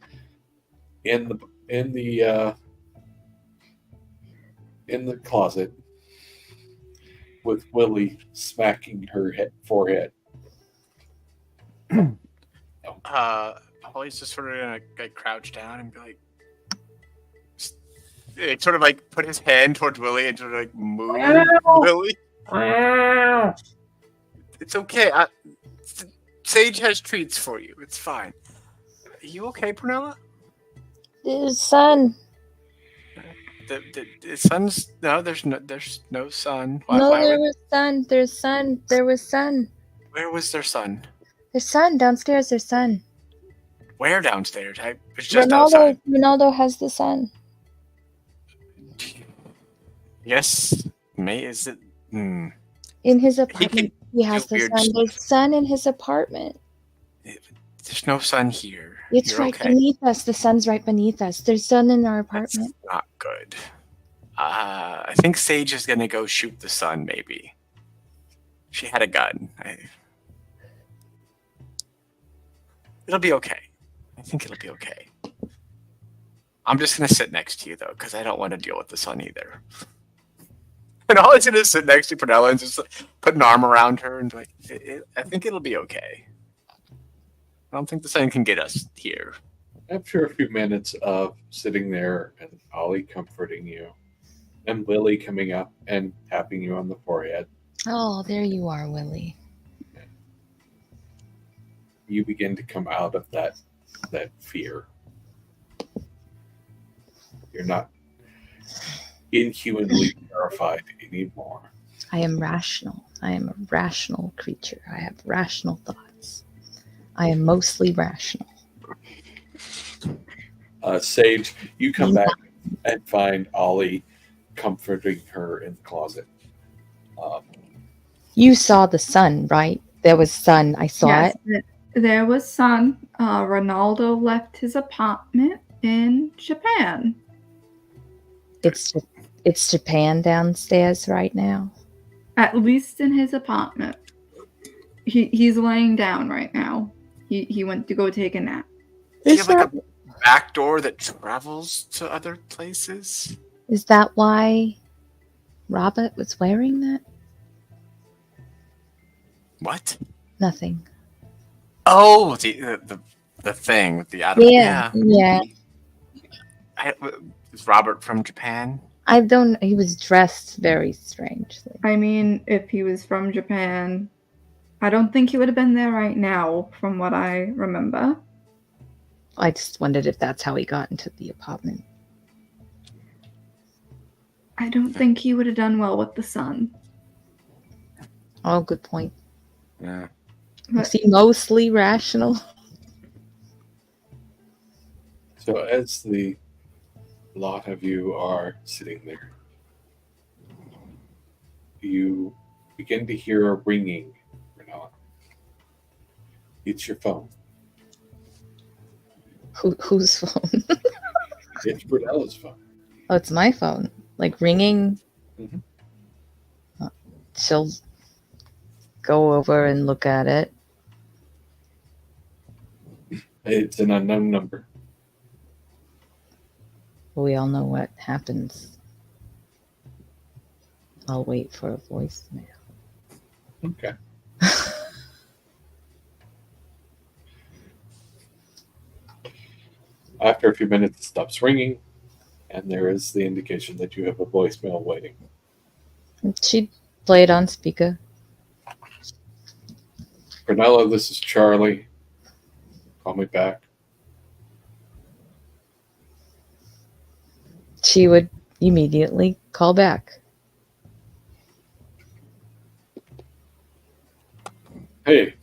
in the closet with Willie smacking her forehead. Holly's just sort of gonna like crouch down and be like, sort of like put his hand towards Willie and sort of like move Willie. It's okay. Sage has treats for you. It's fine. Are you okay, Prunella? There's sun. The sun's no. There's no sun. There was sun. There's sun. There was sun. Where was their sun? There's sun downstairs. There's sun. Where downstairs? I was just outside. Ronaldo has the sun. Yes. Is it? In his apartment, he has the weird sun. stuff. There's sun in his apartment. There's no sun here. It's You're right okay. beneath us. The sun's right beneath us. There's sun in our apartment. That's not good. I think Sage is gonna go shoot the sun. Maybe she had a gun. It'll be okay. I think it'll be okay. I'm just gonna sit next to you though, because I don't want to deal with the sun either. And Holly's gonna sit next to Prunella and just put an arm around her and be like, I think it'll be okay. I don't think the sun can get us here. After a few minutes of sitting there and Ollie comforting you, and Willie coming up and tapping you on the forehead, Oh, there you are, Willie. you begin to come out of that fear. You're not inhumanly terrified anymore. I am rational. I am a rational creature. I have rational thoughts. I am mostly rational. Sage, you come back and find Ollie comforting her in the closet. You saw the sun, right? There was sun. I saw it. There was sun. Ronaldo left his apartment in Japan. It's Japan downstairs right now. At least in his apartment. He's laying down right now. He went to go take a nap. Do you have like a back door that travels to other places? Is that why Robert was wearing that? What? Nothing. Oh, the thing with the out of Yeah. Is Robert from Japan? I don't. He was dressed very strangely. I mean, if he was from Japan, I don't think he would have been there right now, from what I remember. I just wondered if that's how he got into the apartment. I don't think he would have done well with the sun. Oh, good point. Yeah. Was he mostly rational? So as the lot of you are sitting there, you begin to hear a ringing, Renata. It's your phone. Whose phone? It's Brunella's phone. Oh, it's my phone. Like ringing. Mhm. She'll go over and look at it. It's an unknown number. We all know what happens. I'll wait for a voicemail. Okay. After a few minutes, it stops ringing, and there is the indication that you have a voicemail waiting. She'd play it on speaker. Prunella, this is Charlie. Call me back. She would immediately call back. Hey,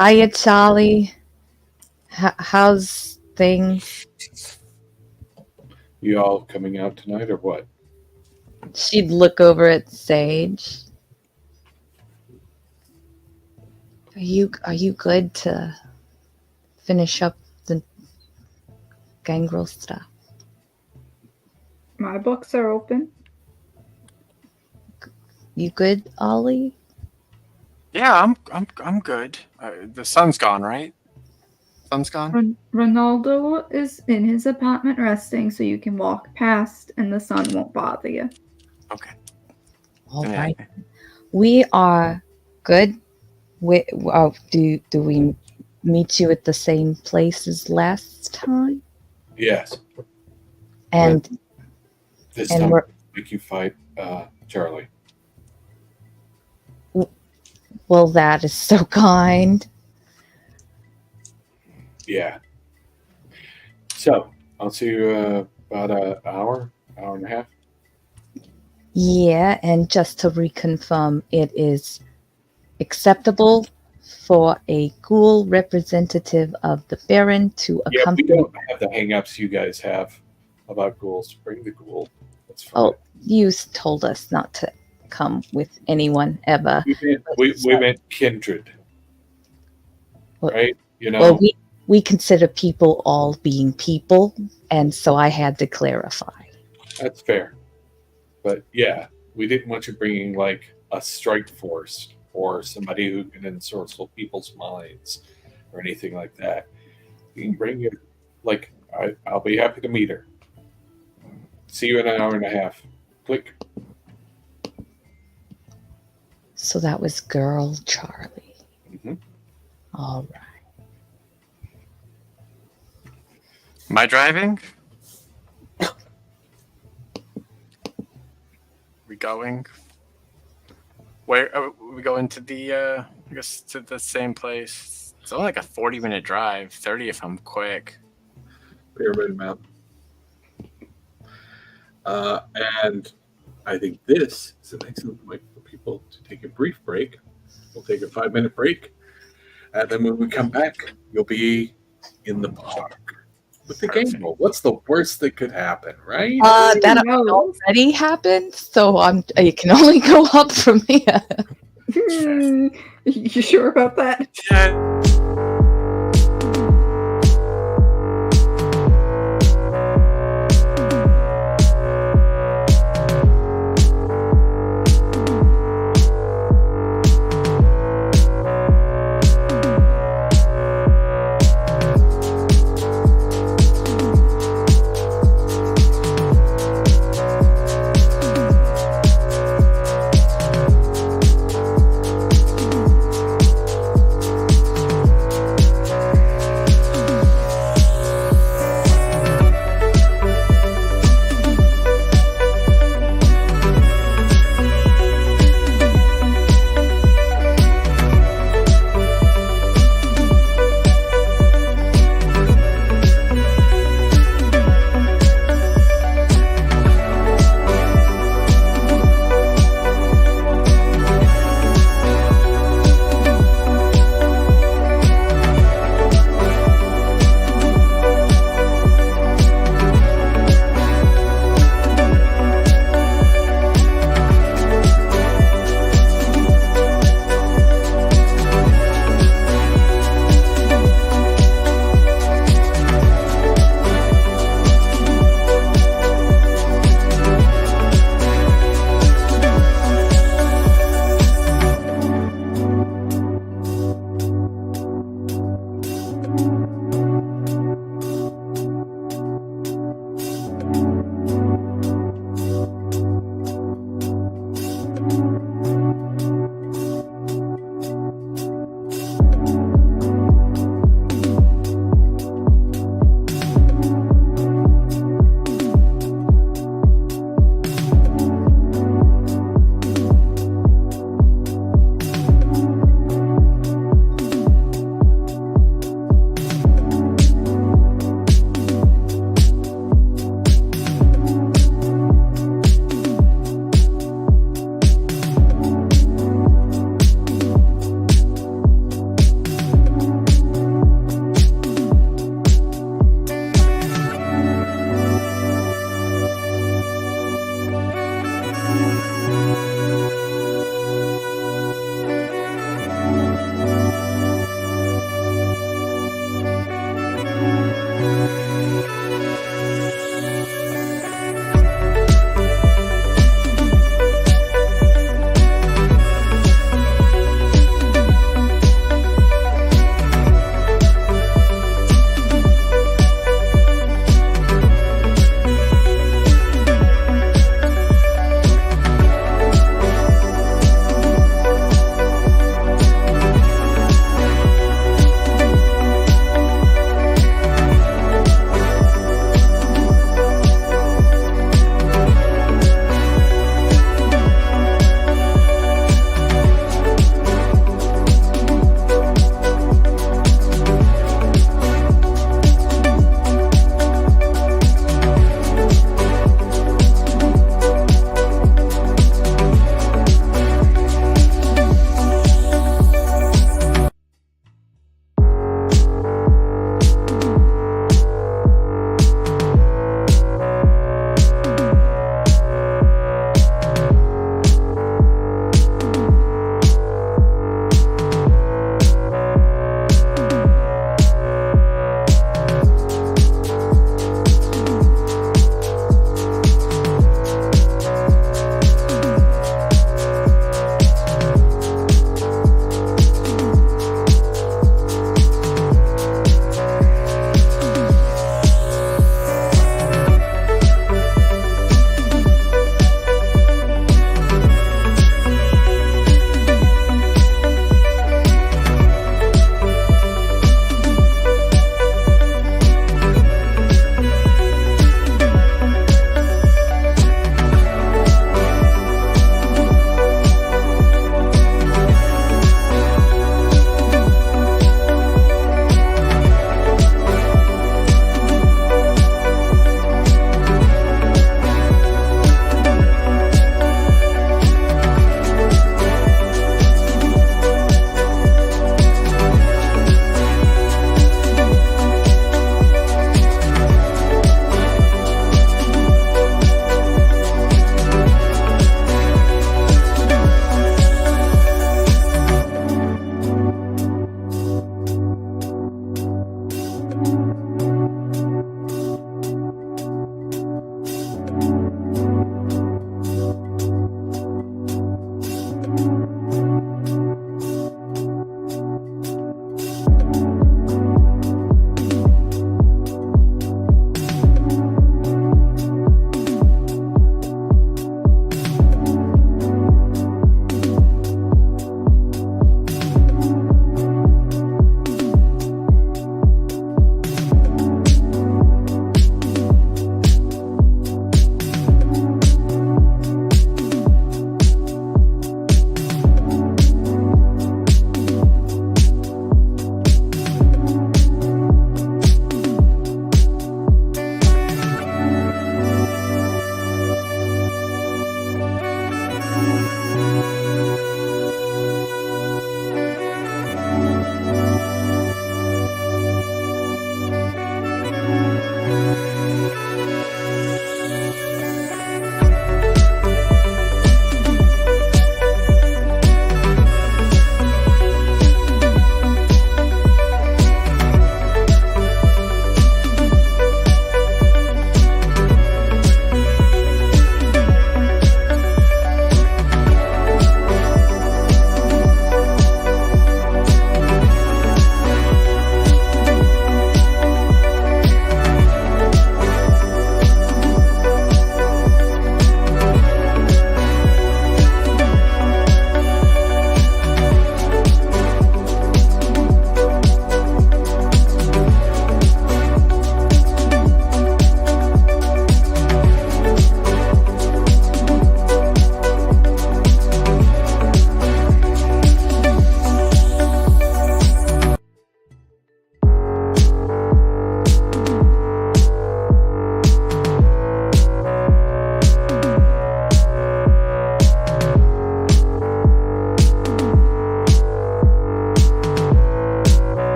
Hiya, Charlie. How's things? you all coming out tonight or what? She'd look over at Sage. Are you good to finish up the gangrel stuff? My books are open. You good, Ollie? Yeah, I'm good. The sun's gone, right? Sun's gone. Ronaldo is in his apartment resting, so you can walk past and the sun won't bother you. Okay. All Yeah. right. We are good. Do we meet you at the same place as last time? Yes. And This And time, we're- make you fight Charlie. well, that is so kind. Yeah. So, I'll see you about an hour and a half. Yeah, and just to reconfirm, it is acceptable for a ghoul representative of the Baron to Yeah, we accompany. don't have the hang-ups you guys have about ghouls. Bring the ghoul. That's fine. Oh, you told us not to come with anyone ever. We meant kindred. Well- Right? You know, Well, we consider people all being people, and so I had to clarify. that's fair. But yeah, we didn't want you bringing like a strike force or somebody who can ensorcel people's minds or anything like that. You can bring it, like, I'll be happy to meet her. See you in an hour and a half. Click. So that was girl Charlie. Mhm. All right. Am I driving? We going? Where are we going to the? I guess to the same place. It's only like a 40-minute drive. 30 if I'm quick. Pyramid Mountain. And I think this is an excellent point for people to take a brief break. We'll take a 5-minute break. And then when we come back, you'll be in the park with the game roll. What's the worst that could happen, right? That knows? already happened, so it can only go up from here. You sure about that? Yeah.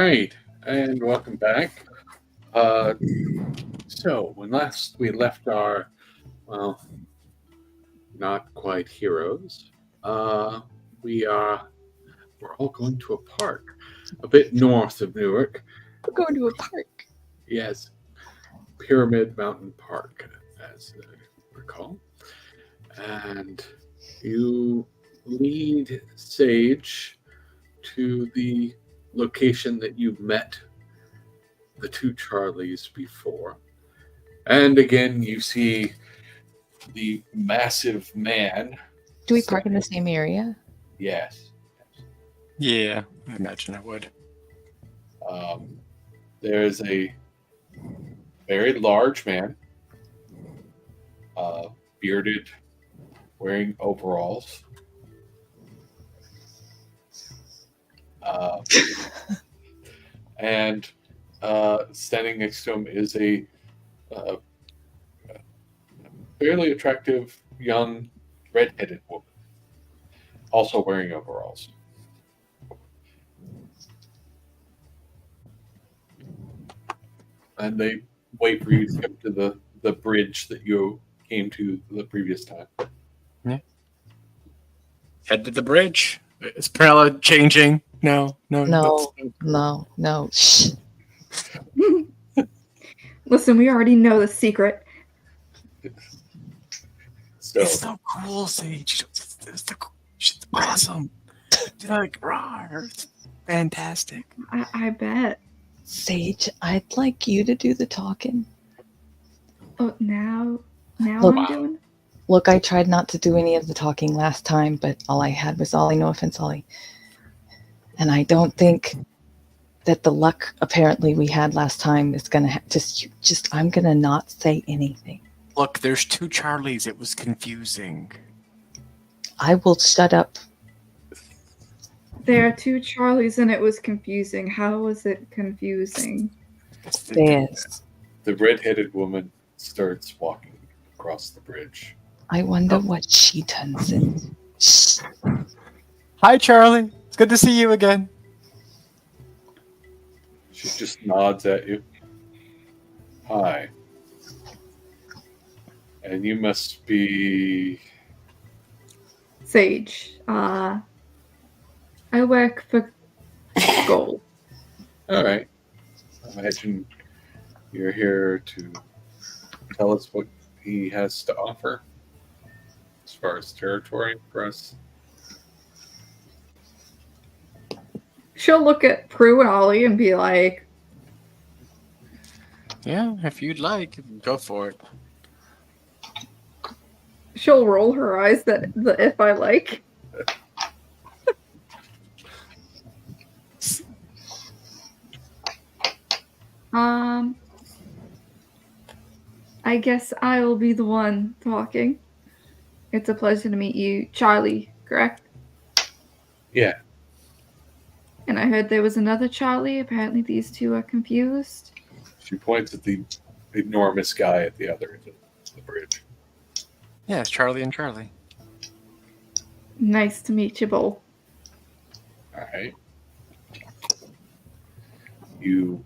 right, and welcome back. So when last we left our, well, not quite heroes, we're all going to a park a bit north of Newark. We're going to a park. Yes, Pyramid Mountain Park, as I recall. And you lead Sage to the location that you met the two Charlies before. And again, you see the massive man. Do we park in the same area? Yes. Yeah, I imagine I would. There's a very large man, bearded, wearing overalls. And standing next to him is a fairly attractive young red-headed woman, also wearing overalls. And they wait for you to come to the bridge that you came to the previous time. Head to the bridge. Is Prunella changing? No. No. Shh. Listen, we already know the secret. So, It's so cool, Sage. She's awesome. She's like, rawr. It's fantastic. I bet. Sage, I'd like you to do the talking. Oh, now Look, I'm doing. Look, I tried not to do any of the talking last time, but all I had was Ollie. No offense, Ollie. And I don't think that the luck apparently we had last time is gonna just. I'm gonna not say anything. Look, there's two Charlies. It was confusing. I will shut up. There are two Charlies and it was confusing. How was it confusing? Yes. the red-headed woman starts walking across the bridge. I wonder what she turns into. Shh. Hi, Charlie. It's good to see you again. She just nods at you. Hi. And you must be... Sage. I work for Gold. All right. I imagine you're here to tell us what he has to offer as far as territory for us. She'll look at Prue and Ollie and be like, Yeah, if you'd like, go for it. she'll roll her eyes that the if I like. I guess I will be the one talking. It's a pleasure to meet you, Charlie, correct? Yeah. And I heard there was another Charlie. Apparently these two are confused. She points at the enormous guy at the other end of the bridge. Yeah, it's Charlie and Charlie. Nice to meet you both. All right. You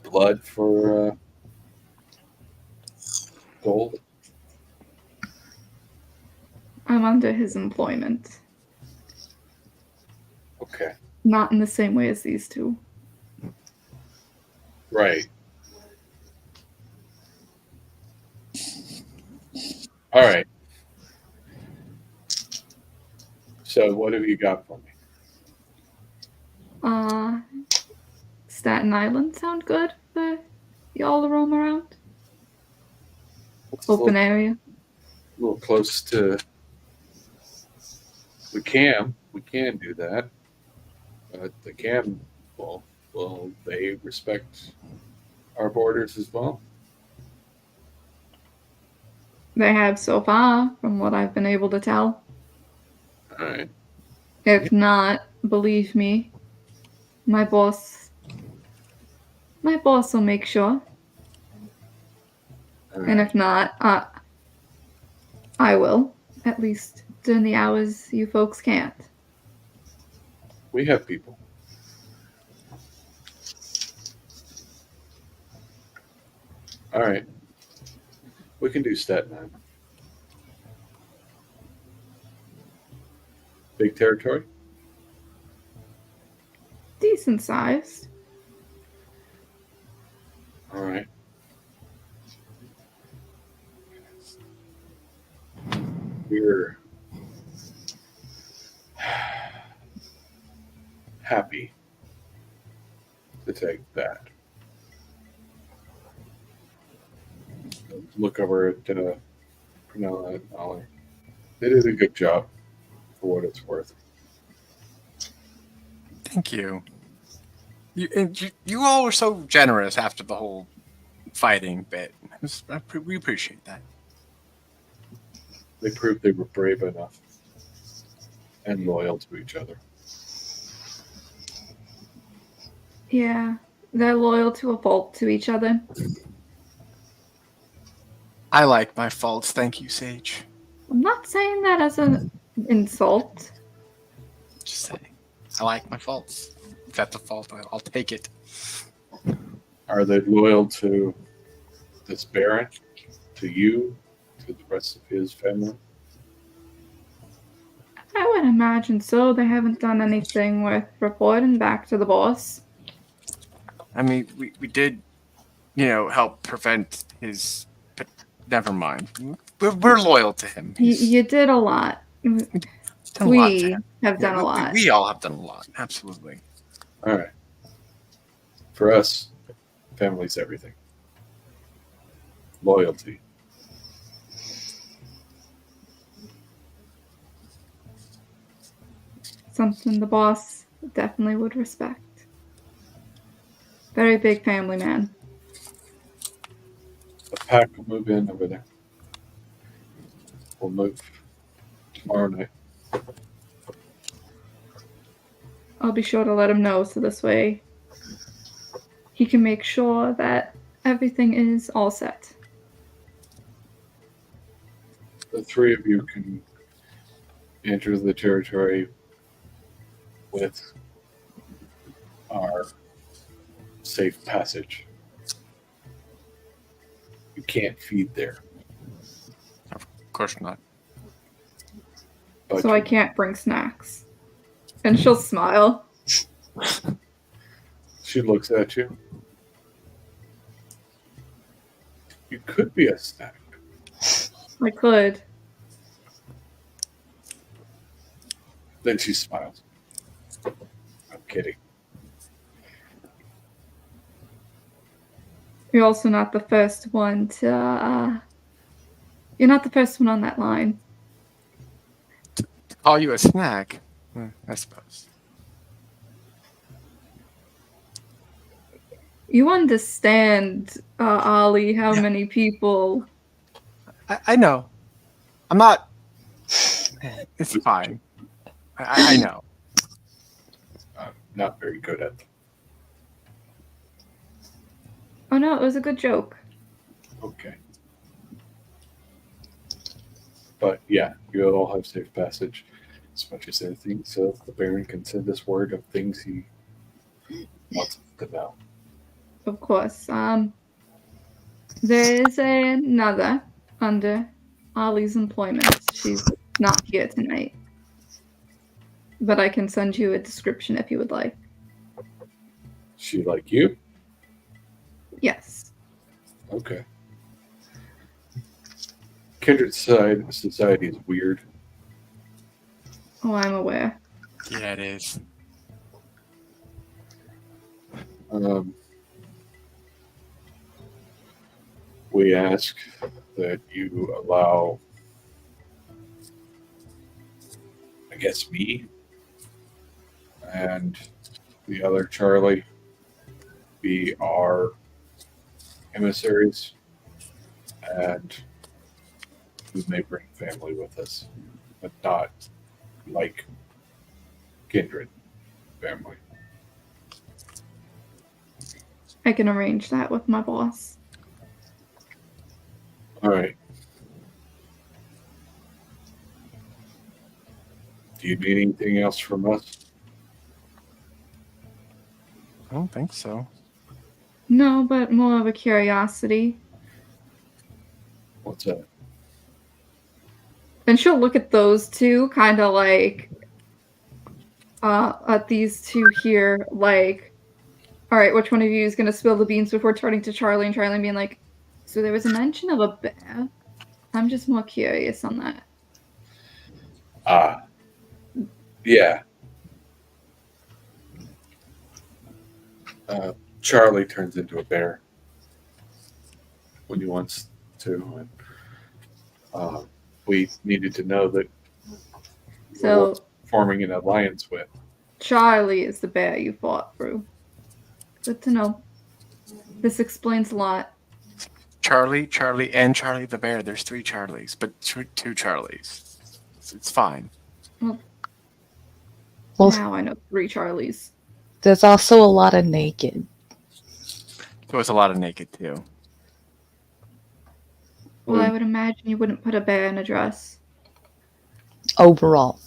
blood for gold? I'm under his employment. Okay. Not in the same way as these two. Right. All right. So what have you got for me? Staten Island sound good for y'all to roam around? It's a Open area. little close to... We can do that. But the CAM, well, they respect our borders as well. They have so far, from what I've been able to tell. All right. If not, believe me, my boss will make sure. All And right. if not, I will. At least during the hours you folks can't. We have people. All right. We can do Staten Island. Big territory? Decent sized. All right. We're happy to take that. Look over at Prunella and Ollie. They did a good job for what it's worth. Thank you. You all were so generous after the whole fighting bit. We appreciate that. They proved they were brave enough and loyal to each other. Yeah, they're loyal to a fault to each other. I like my faults. Thank you, Sage. I'm not saying that as an insult. Just saying. I like my faults. If that's a fault, I'll take it. Are they loyal to this Baron, to you, to the rest of his family? I would imagine so. They haven't done anything worth reporting back to the boss. I mean, we did, help prevent his. But never mind. We're loyal to him. You did a lot. Done a lot to We him. have done a lot. We all have done a lot. Absolutely. All right. For us, family's everything. Loyalty. Something the boss definitely would respect. Very big family man. The pack will move in over there. We'll move tomorrow night. I'll be sure to let him know so this way he can make sure that everything is all set. The three of you can enter the territory with our safe passage. You can't feed there. Of course not. But So I can't bring snacks. And she'll smile. she looks at you. You could be a snack. I could. Then she smiles. I'm kidding. You're also not the first one to, you're not the first one on that line. Call you a snack, I suppose. You understand, Ollie, how many people... I know. I'm not. It's fine. I know. I'm not very good at them. Oh no, it was a good joke. Okay. But yeah, you all have safe passage. As much as anything, so the Baron can send us word of things he wants us to know. Of course. There is another under Ollie's employment. She's not here tonight. But I can send you a description if you would like. She like you? Yes. Okay. Kindred society is weird. Oh, I'm aware. Yeah, it is. We ask that you allow, I guess, me and the other Charlie be our emissaries, and we may bring family with us, but not like Kindred family. I can arrange that with my boss. All right. Do you need anything else from us? I don't think so. No, but more of a curiosity. What's that? And she'll look at those two, kind of like, at these two here, like, all right, which one of you is going to spill the beans before turning to Charlie and Charlie being like, so there was a mention of a bear. I'm just more curious on that. Yeah. Charlie turns into a bear when he wants to. And, we needed to know that So forming an alliance with. Charlie is the bear you fought through. Good to know. This explains a lot. Charlie, and Charlie the bear. There's 3 Charlies, but two Charlies. It's fine. Well, Now I know 3 Charlies. there's also a lot of naked. There was a lot of naked too. Well, I would imagine you wouldn't put a bear in a dress. Overall.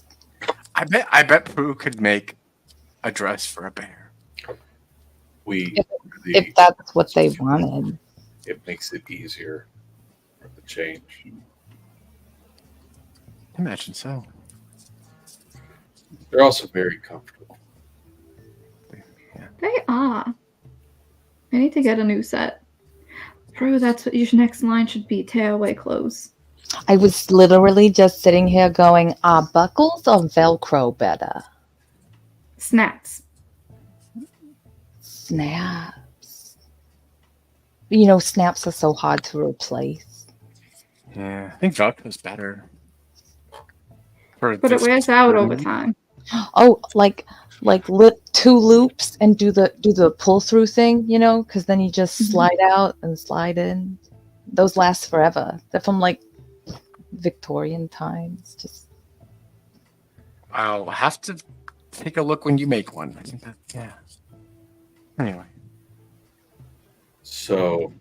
I bet Prue could make a dress for a bear. If that's what they wanted. It makes it easier for the change. Imagine so. They're also very comfortable. They are. I need to get a new set. Prue, that's what your next line should be. Tearaway clothes. I was literally just sitting here going, are buckles or Velcro better? Snaps. Snaps. You know, snaps are so hard to replace. Yeah, I think Velcro's better. But it wears out over time. Oh, like 2 loops and do the pull through thing, you know, because then you just slide out and slide in. Those last forever. They're from like Victorian times. Just I'll have to take a look when you make one. I think that, yeah. Anyway. So,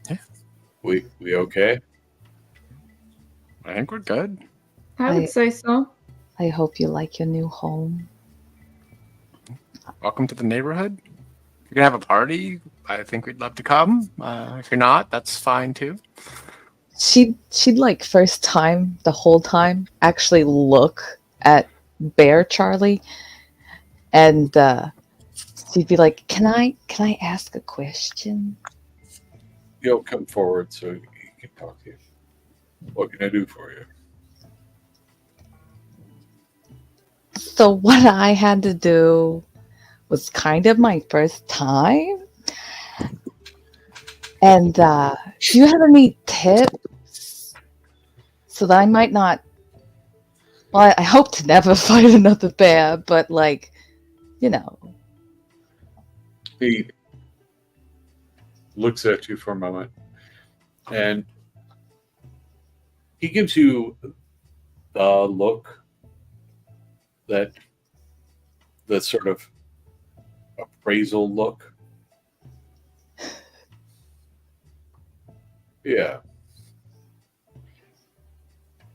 yeah, we okay? I think we're good. I would say so. I hope you like your new home. Welcome to the neighborhood. If you're gonna have a party, I think we'd love to come. If you're not, that's fine too. She'd like first time the whole time actually look at Bear Charlie, and she'd be like, "Can I ask a question?" You'll come forward so he can talk to you. What can I do for you? So what I had to do was kind of my first time. And do you have any tips so that I might not... Well, I hope to never fight another bear, but like, you know. He looks at you for a moment and he gives you the look that the sort of appraisal look. Yeah.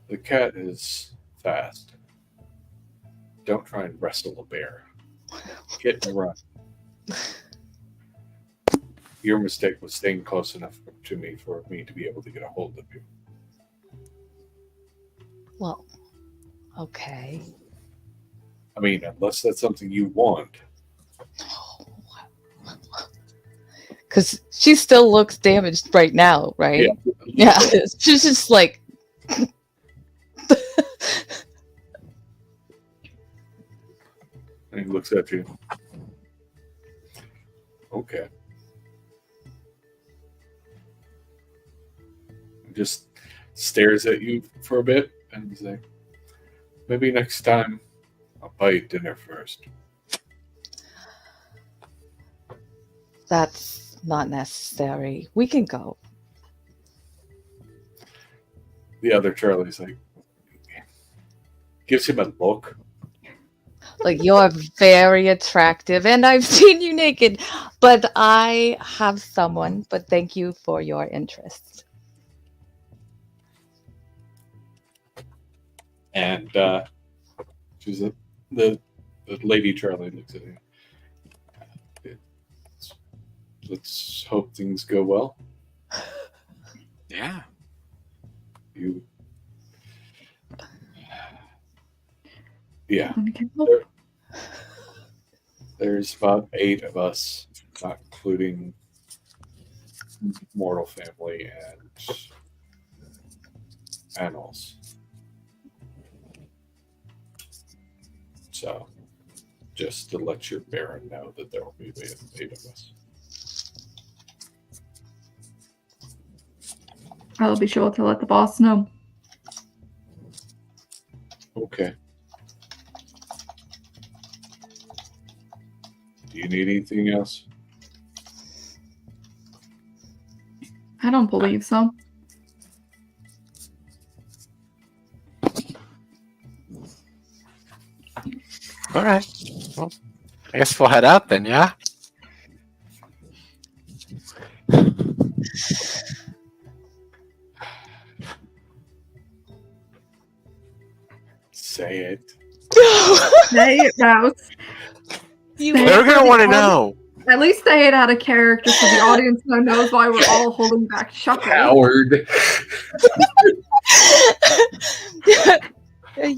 The cat is fast. Don't try and wrestle a bear. Hit and run. Your mistake was staying close enough to me for me to be able to get a hold of you. Well, okay. I mean, unless that's something you want. Because she still looks damaged right now, right? Yeah. She's just like... And he looks at you. Okay. He just stares at you for a bit and he's like, maybe next time I'll buy you dinner first. That's not necessary. We can go. The other Charlie's like, gives him a look. Like, you're very attractive, and I've seen you naked, but I have someone, but thank you for your interest. And she's the lady Charlie looks at him. Let's hope things go well. Yeah. You. Yeah. Okay. There's about 8 of us, not including mortal family and animals. So, just to let your Baron know that there will be 8 of us. I'll be sure to let the boss know. Okay. Do you need anything else? I don't believe so. All right. Well, I guess we'll head out then, yeah? Say it. Say it, Mouse. You Say They're it going for to the want to audience. know. At least say it out of character so the audience knows why we're all holding back chuckles. Howard.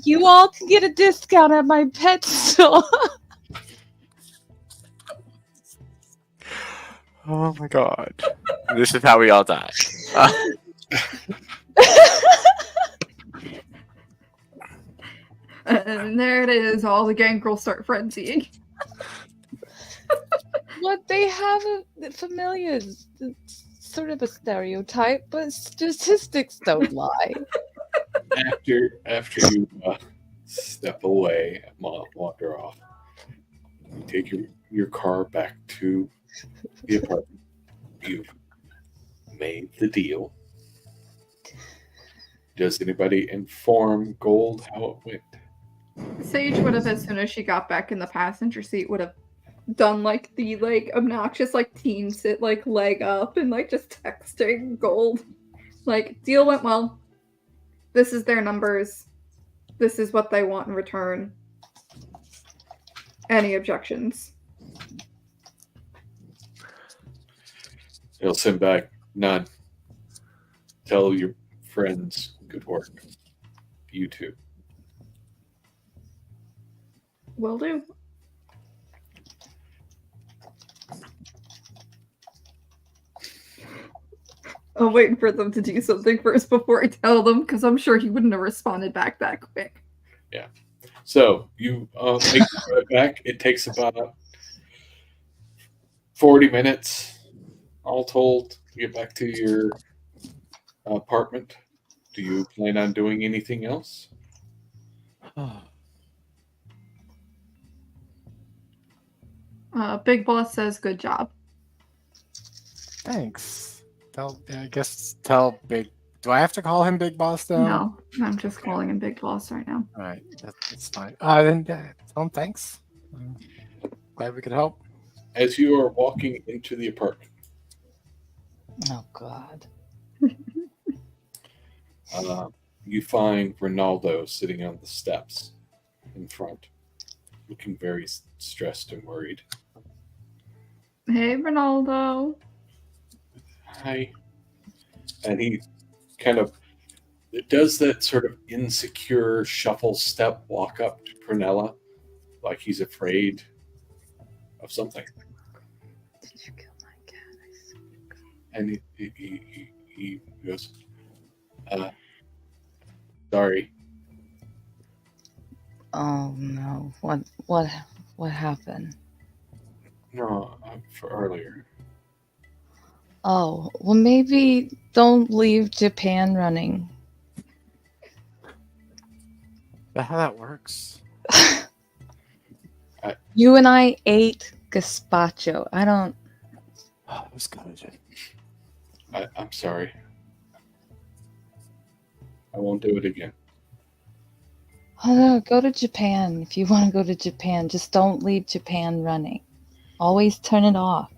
You all can get a discount at my pet store. Oh my god. This is how we all die. And there it is. All the gangrels start frenzying. What they have familiars. It's sort of a stereotype, but statistics don't lie. After you step away and wander off, you take your car back to the apartment. You've made the deal. Does anybody inform Gold how it went? Sage would have, as soon as she got back in the passenger seat, would have done like the obnoxious teen sit leg up and just texting Gold. Deal went well. This is their numbers. This is what they want in return. Any objections? He'll send back none. Tell your friends good work. You too. Will do. I'm waiting for them to do something first before I tell them, because I'm sure he wouldn't have responded back that quick. Yeah. So you make the drive back. It takes about 40 minutes, all told, to get back to your apartment. Do you plan on doing anything else? Big Boss says, good job. Thanks. Tell Big... Do I have to call him Big Boss, though? No, I'm just calling him Big Boss right now. All right. That's fine. Then tell him thanks. Glad we could help. As you are walking into the apartment, Oh, God. you find Ronaldo sitting on the steps in front, looking very stressed and worried. Hey, Ronaldo. Hi. And he kind of does that sort of insecure shuffle step walk up to Prunella, like he's afraid of something. Did you kill my cat? And he goes, sorry. Oh no! What happened? No, for earlier. Oh well, maybe don't leave Japan running. Is that how that works? You and I ate gazpacho. I don't. Oh, it was good. I'm sorry. I won't do it again. Oh no, go to Japan if you want to go to Japan. Just don't leave Japan running. Always turn it off.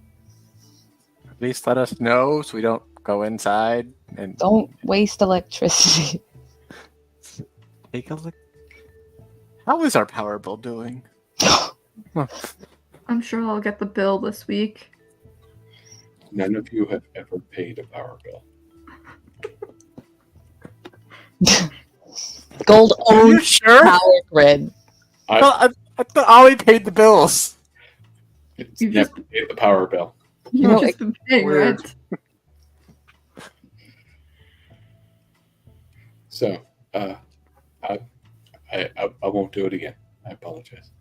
At least let us know so we don't go inside and Don't waste electricity. take a look. How is our power bill doing? I'm sure I'll get the bill this week. None of you have ever paid a power bill. Gold Are you owns sure? power grid. I thought Ollie paid the bills. It's You've never just- paid the power bill. You've know, just been paying weird. rent. So, I won't do it again. I apologize.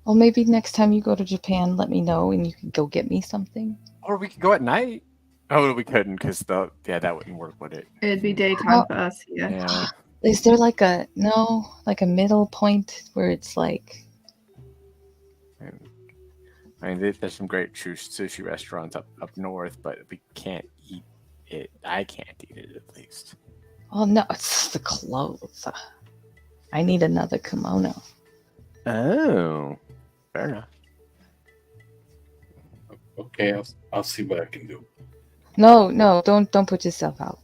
Well, maybe next time you go to Japan, let me know and you can go get me something. Or we could go at night. Oh, we couldn't because that wouldn't work, would it? It'd be daytime Well- for us here. Yeah. Is there like a middle point where it's like I mean, there's some great sushi restaurants up north, but we can't eat it. I can't eat it, at least. oh no, it's the clothes. I need another kimono. Oh, fair enough. Okay, I'll see what I can do. No, don't put yourself out.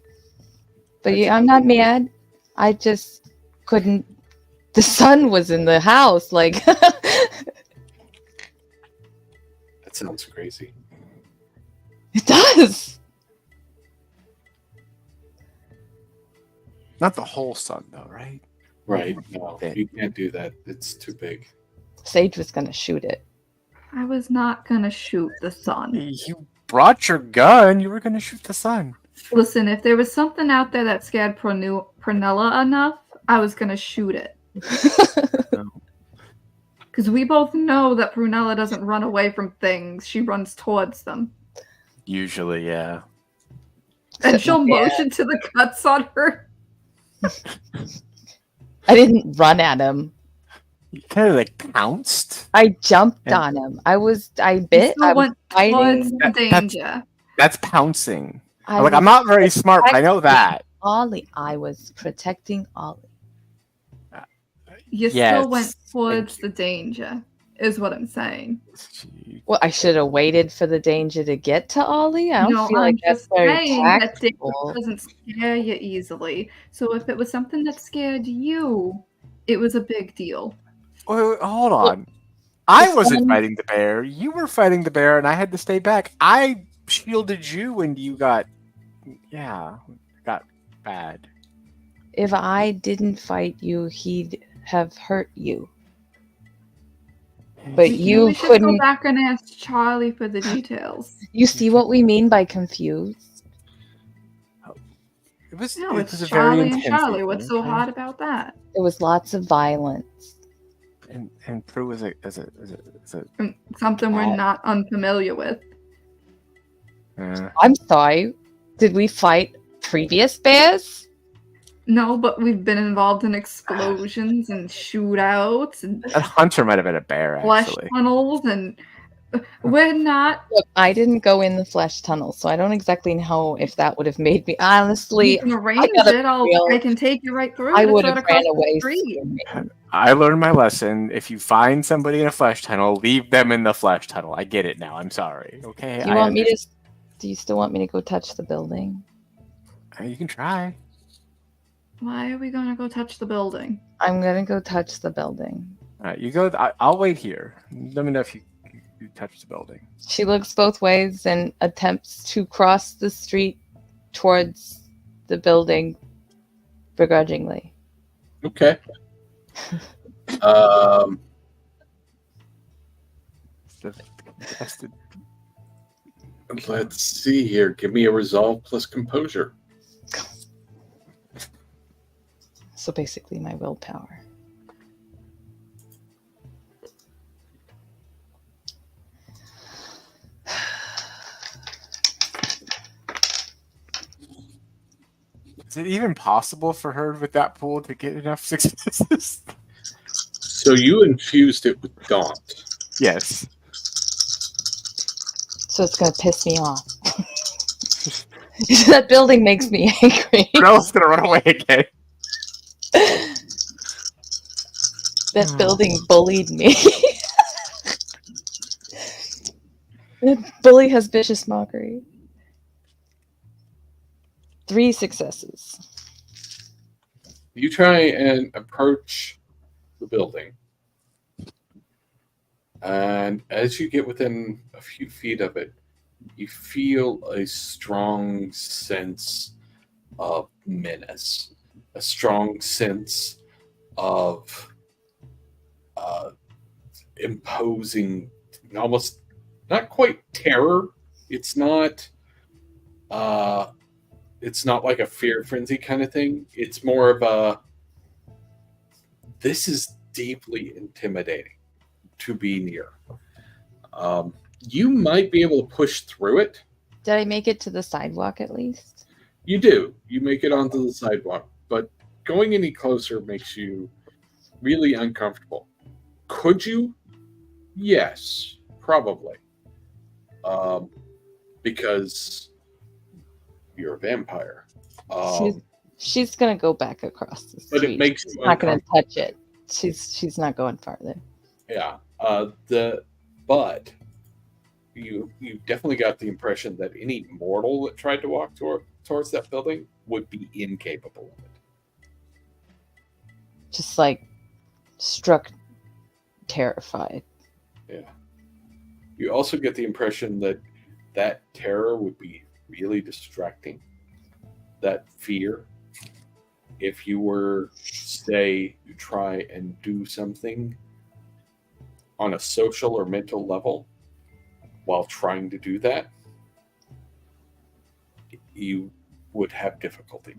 But yeah, I'm not mad. I just couldn't. The sun was in the house, like. That sounds crazy. It does. Not the whole sun, though, right? Right? No, Okay. you can't do that. It's too big. Sage was gonna shoot it. I was not gonna shoot the sun. You brought your gun. You were going to shoot the sun. Listen, if there was something out there that scared Prunella enough, I was gonna shoot it. Because we both know that Prunella doesn't run away from things; she runs towards them. Usually, yeah. And she'll Yeah. motion to the cuts on her. I didn't run at him. You kind of like pounced. I jumped Yeah. on him. I You bit. still I was went towards fighting. the That's- danger. That's pouncing. I Like, was I'm not very smart, but I know that. Ollie. I was protecting Ollie. You Yes, still went thank towards you. the danger, is what I'm saying. Gee. Well, I should have waited for the danger to get to Ollie. I don't No, feel I'm like that's just very saying that danger tactful. doesn't scare you easily. So if it was something that scared you, it was a big deal. Wait, hold on. I the wasn't sun- fighting the bear. You were fighting the bear, and I had to stay back. I shielded you when you got bad. If I didn't fight you, he'd have hurt you. But We you should go couldn't. back and ask Charlie for the details. You see what we mean by confused? It was. No, it it's was a Charlie very and intense Charlie. What's so evening, hard about that? There was lots of violence. And Prue is a Something we're Bad. not unfamiliar with. I'm sorry. Did we fight previous bears? No, but we've been involved in explosions and shootouts and that hunter might have been a bear, flesh actually. tunnels, and we're not. Look, I didn't go in the flesh tunnel, so I don't exactly know if that would have made me. Honestly, We can arrange gotta it. be real. I can take you right through. I It's would right have across ran the away. street. screaming. I learned my lesson. If you find somebody in a flesh tunnel, leave them in the flesh tunnel. I get it now. I'm sorry. Okay. Do you want me to? Do you still want me to go touch the building? You can try. Why are we gonna go touch the building? I'm gonna go touch the building. All right, you go. I'll wait here. Let me know if you touch the building. She looks both ways and attempts to cross the street towards the building begrudgingly. Okay. Contested. Let's see here. Give me a resolve plus composure. So basically, my willpower. Is it even possible for her with that pool to get enough successes? So you infused it with Daunt. Yes. So it's gonna piss me off. That building makes me angry. Prunell's gonna run away again. That building bullied me. That bully has vicious mockery. 3 successes. You try and approach the building. And as you get within a few feet of it, you feel a strong sense of menace, a strong sense of imposing, almost not quite terror. It's not like a fear frenzy kind of thing. It's more of a, this is deeply intimidating to be near. You might be able to push through it. Did I make it to the sidewalk at least? You do. You make it onto the sidewalk, but going any closer makes you really uncomfortable. Could you? Yes, probably. Because you're a vampire. She's gonna go back across the street. But it makes She's you not gonna uncomfortable. touch it. She's not going farther. Yeah. But you definitely got the impression that any mortal that tried to walk towards that building would be incapable of it. Just like struck terrified. Yeah. You also get the impression that that terror would be really distracting. That fear. If you were, say, to try and do something on a social or mental level while trying to do that, you would have difficulty.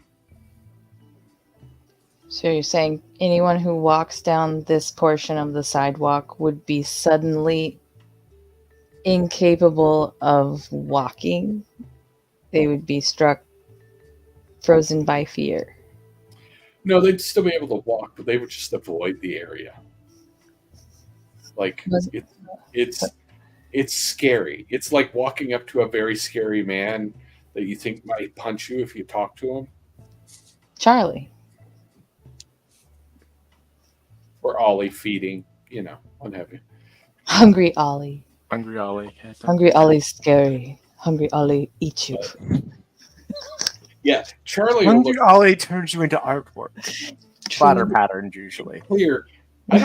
So you're saying anyone who walks down this portion of the sidewalk would be suddenly incapable of walking? They would be struck, frozen by fear. No, they'd still be able to walk, but they would just avoid the area. Like, it's scary. It's like walking up to a very scary man that you think might punch you if you talk to him. Charlie. Or Ollie feeding, what have you. Hungry Ollie. Hungry Ollie. Hungry Ollie's scary. Hungry Ollie eats you. Yeah, Charlie will Hungry look Ollie turns you into artwork. Splatter patterns, usually. clear. Red.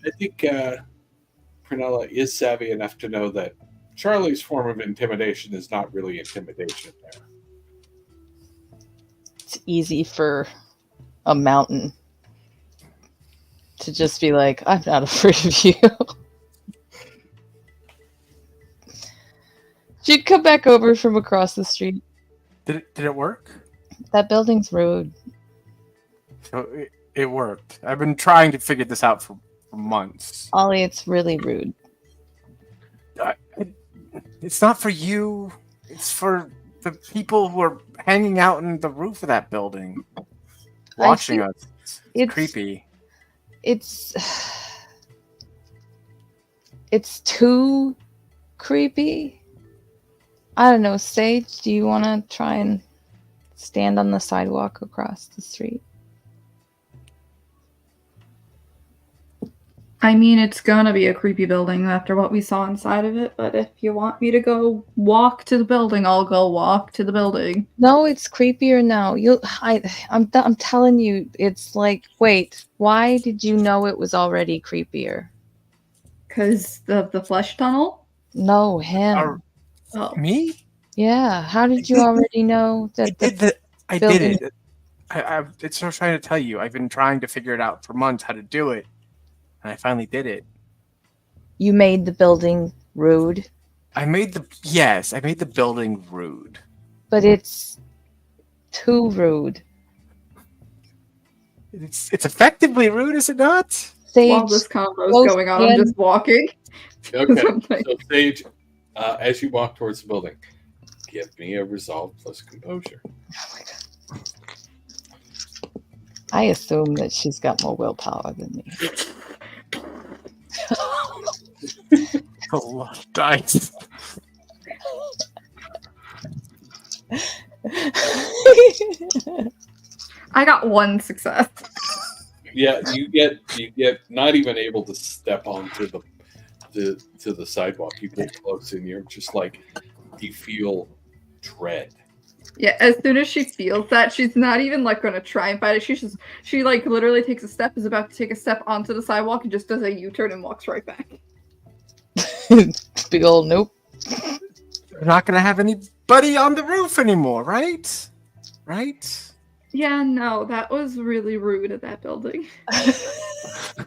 I think Prunella is savvy enough to know that Charlie's form of intimidation is not really intimidation there. It's easy for a mountain to just be like, I'm not afraid of you. She'd come back over from across the street. Did it work? That building's rude. So it worked. I've been trying to figure this out for months. Ollie, it's really rude. It's not for you. It's for the people who are hanging out in the roof of that building, watching us. It's creepy. It's too creepy. I don't know, Sage, do you want to try and stand on the sidewalk across the street? I mean, it's gonna be a creepy building after what we saw inside of it, but if you want me to go walk to the building, I'll go walk to the building. No, it's creepier now. I'm telling you, it's like, wait, why did you know it was already creepier? Because of the flesh tunnel? No, him. Oh. Me? Yeah, how did you already know that? I did it. It's what I'm trying to tell you. I've been trying to figure it out for months how to do it, and I finally did it. You made the building rude? I made the building rude. But it's too rude. It's effectively rude, is it not? Sage, While this convo is going on, I'm just walking. Okay, so Sage, as you walk towards the building, give me a resolve plus composure. Oh my God. I assume that she's got more willpower than me. A lot of dice. I got one success. Yeah, you get not even able to step onto the sidewalk. You get close and you're just like, you feel dread. Yeah, as soon as she feels that, she's not even like gonna try and fight it. She like literally takes a step, is about to take a step onto the sidewalk, and just does a U-turn and walks right back. Big old nope. We're not going to have anybody on the roof anymore, right? Right? Yeah, no, that was really rude at that building. I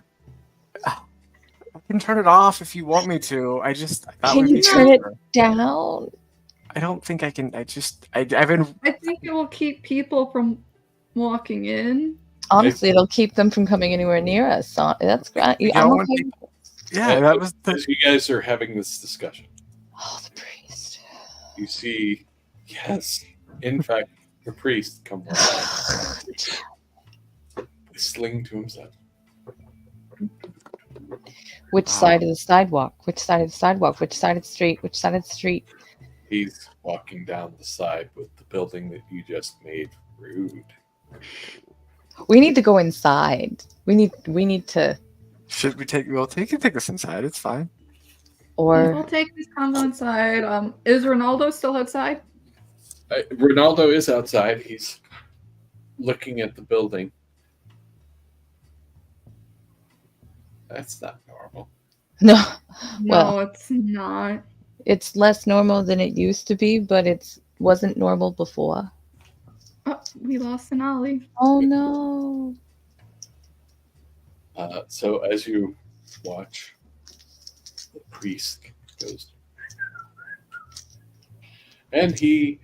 can turn it off if you want me to. I thought Can we'd you be turn it safer. down? I don't think I can. I've been. I think it will keep people from walking in. Honestly, it'll keep them from coming anywhere near us. So that's great. You I'm don't want okay. people- Yeah, that was As you guys are having this discussion, Oh, the priest. you see, yes, in fact, the priest come walking, sling to himself. Which side of the sidewalk? Which side of the sidewalk? Which side of the street? Which side of the street? He's walking down the side with the building that you just made rude. We need to go inside. We need to, Should we take? Well, you can take us inside. It's fine. We'll or take this convo inside. Is Ronaldo still outside? Ronaldo is outside. He's looking at the building. That's not normal. no. No, Well, it's not. it's less normal than it used to be, but it wasn't normal before. Oh, we lost an Ollie. Oh no. So as you watch, the priest goes, and he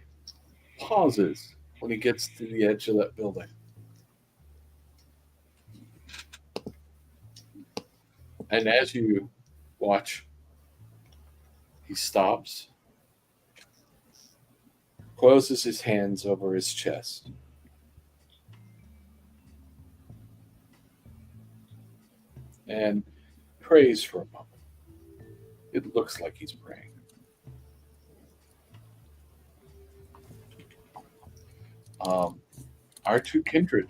pauses when he gets to the edge of that building. And as you watch, he stops, closes his hands over his chest, and prays for a moment. It looks like he's praying. Our two kindred.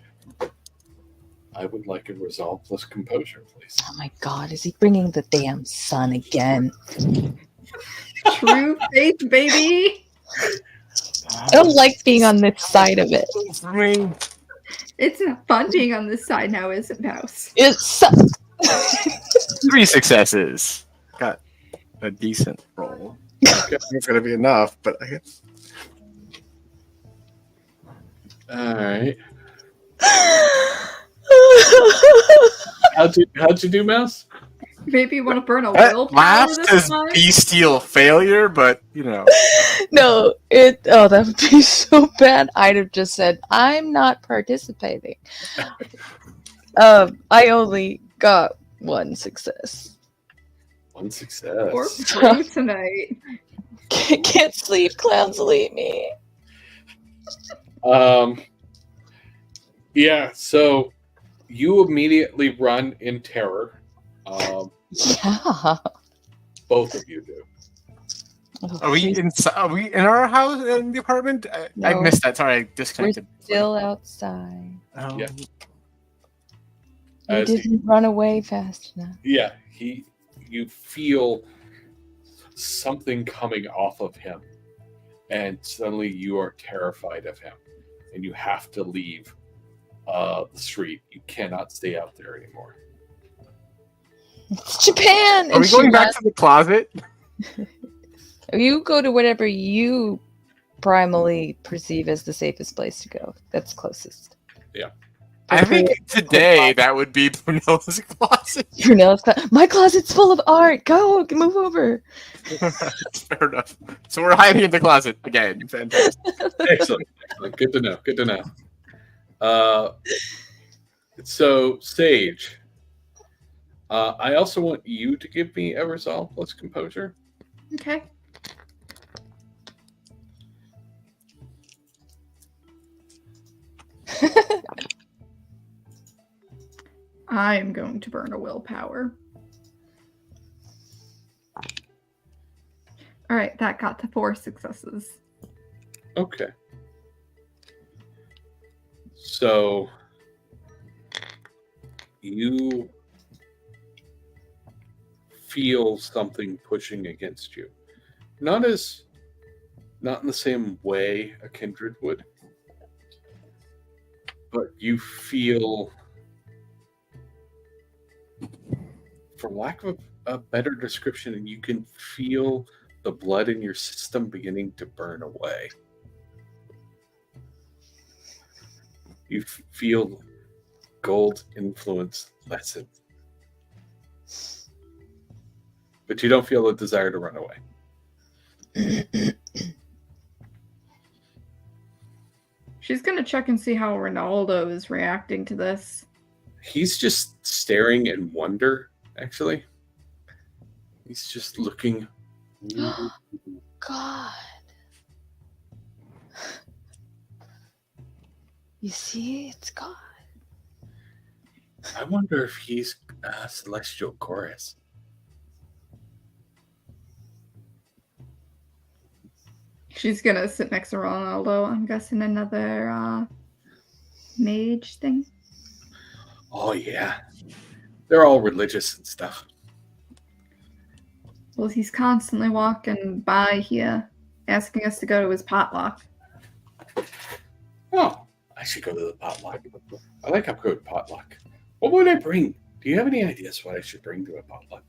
I would like a resolve plus composure, please. Oh my God, is he bringing the damn sun again? True faith, baby. I don't like being on this side of it. I mean, It's not fun being on this side now, is it, Mouse? It's 3 successes. Got a decent roll. It's gonna be enough, but I guess. All right. How'd you do, Mouse? Maybe you want to burn a That willpower laugh this is time? bestial failure, but you know. No, that would be so bad. I'd have just said, I'm not participating. I only got 1 success. One success. Or true tonight. Can't sleep, clowns will eat me. Yeah, so you immediately run in terror. Yeah. Both of you do. Are we in our house in the apartment? I No. missed that. Sorry, I We're disconnected. still outside. Oh. Yeah. You As he- didn't run away fast enough. Yeah, you feel something coming off of him, and suddenly you are terrified of him, and you have to leave the street. You cannot stay out there anymore. It's Japan! Are And we she going back runs- to the closet? You go to whatever you primally perceive as the safest place to go. That's closest. I think today that would be Prunella's closet. Prunella's my closet's full of art. Go, move over. Fair enough. So we're hiding in the closet again. Fantastic. Excellent. Good to know. Good to know. So Sage, I also want you to give me a resolve plus composure. Okay. I am going to burn a willpower. All right, that got to 4 successes. Okay. So you feel something pushing against you. Not in the same way a kindred would, but you feel, for lack of a better description, you can feel the blood in your system beginning to burn away. You feel gold influence lessen. But you don't feel a desire to run away. She's gonna check and see how Ronaldo is reacting to this. He's just staring in wonder, actually. He's just looking. God. You see, it's God. I wonder if he's a celestial chorus. She's gonna sit next to Ronaldo. I'm guessing another mage thing. Oh, yeah. They're all religious and stuff. Well, he's constantly walking by here, asking us to go to his potluck. Oh, I should go to the potluck. I like upcode potluck. What would I bring? Do you have any ideas what I should bring to a potluck?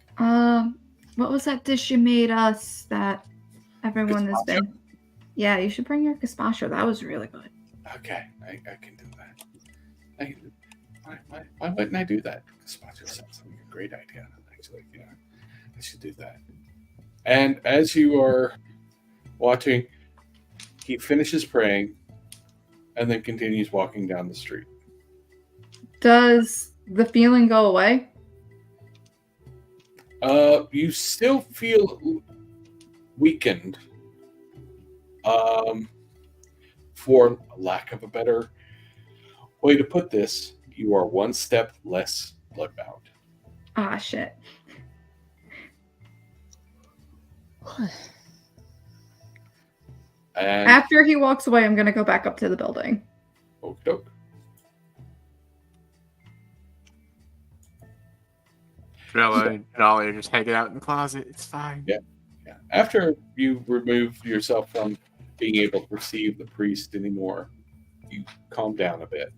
What was that dish you made us that everyone has been? Yeah, you should bring your gazpacho. That was really good. Okay, I can do that. Why wouldn't I do that? Gazpacho sounds like a great idea, actually. Yeah, I should do that. And as you are watching, he finishes praying and then continues walking down the street. Does the feeling go away? You still feel weakened. For lack of a better way to put this, you are one step less bloodbound. Ah, shit. And After he walks away, I'm gonna go back up to the building. okey-doke. Prunella and Ollie are just hanging out in the closet. It's fine. Yeah. After you remove yourself from being able to perceive the priest anymore, you calm down a bit.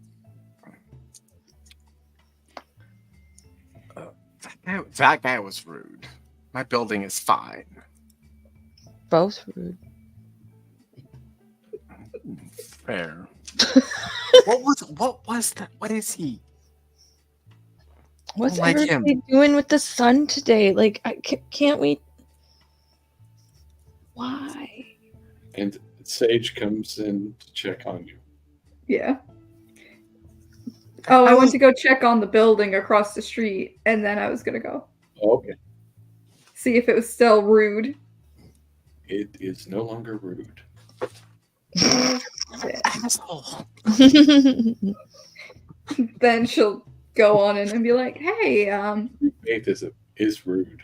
That guy was rude. My building is fine. Both rude. Fair. What was that? What is he? What's like everybody doing with the sun today? Like, can't we? Why? And Sage comes in to check on you. Yeah. Oh, I went to go check on the building across the street, and then I was gonna go Okay. see if it was still rude. It is no longer rude. Asshole. Then she'll go on in and be like, "Hey, Faith is rude.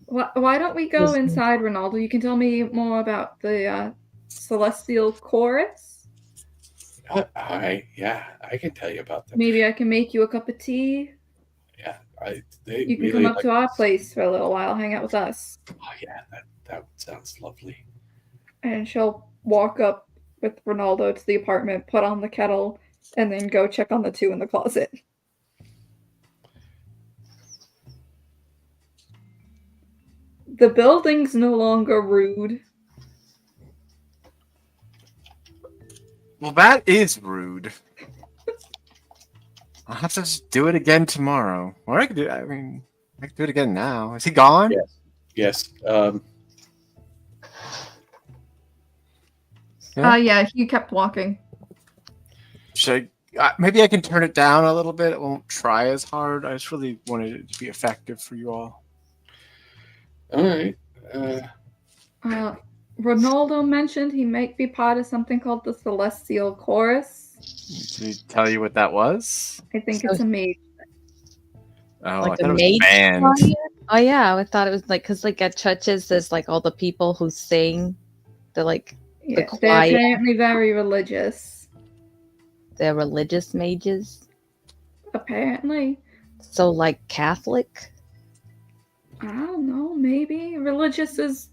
why don't we go inside, Ronaldo? You can tell me more about the celestial chorus. I can tell you about them. Maybe I can make you a cup of tea. Yeah, You can come up to our place for a little while, hang out with us." Oh yeah, that sounds lovely. And she'll walk up with Ronaldo to the apartment, put on the kettle, and then go check on the two in the closet. The building's no longer rude. Well, that is rude. I'll have to just do it again tomorrow. Or I could do it again now. Is he gone? Yes. Yeah, he kept walking. Should maybe I can turn it down a little bit. It won't try as hard. I just really wanted it to be effective for you all. All right. Ronaldo mentioned he might be part of something called the Celestial Chorus. Did he tell you what that was? I think it's a mage. Oh, Like I a thought it was maid a band. choir? Oh yeah, I thought it was like because like at churches there's like all the people who sing. They're like Yeah, they're choir. apparently very religious. They're religious mages. Apparently. So like Catholic. I don't know, maybe. Religious is...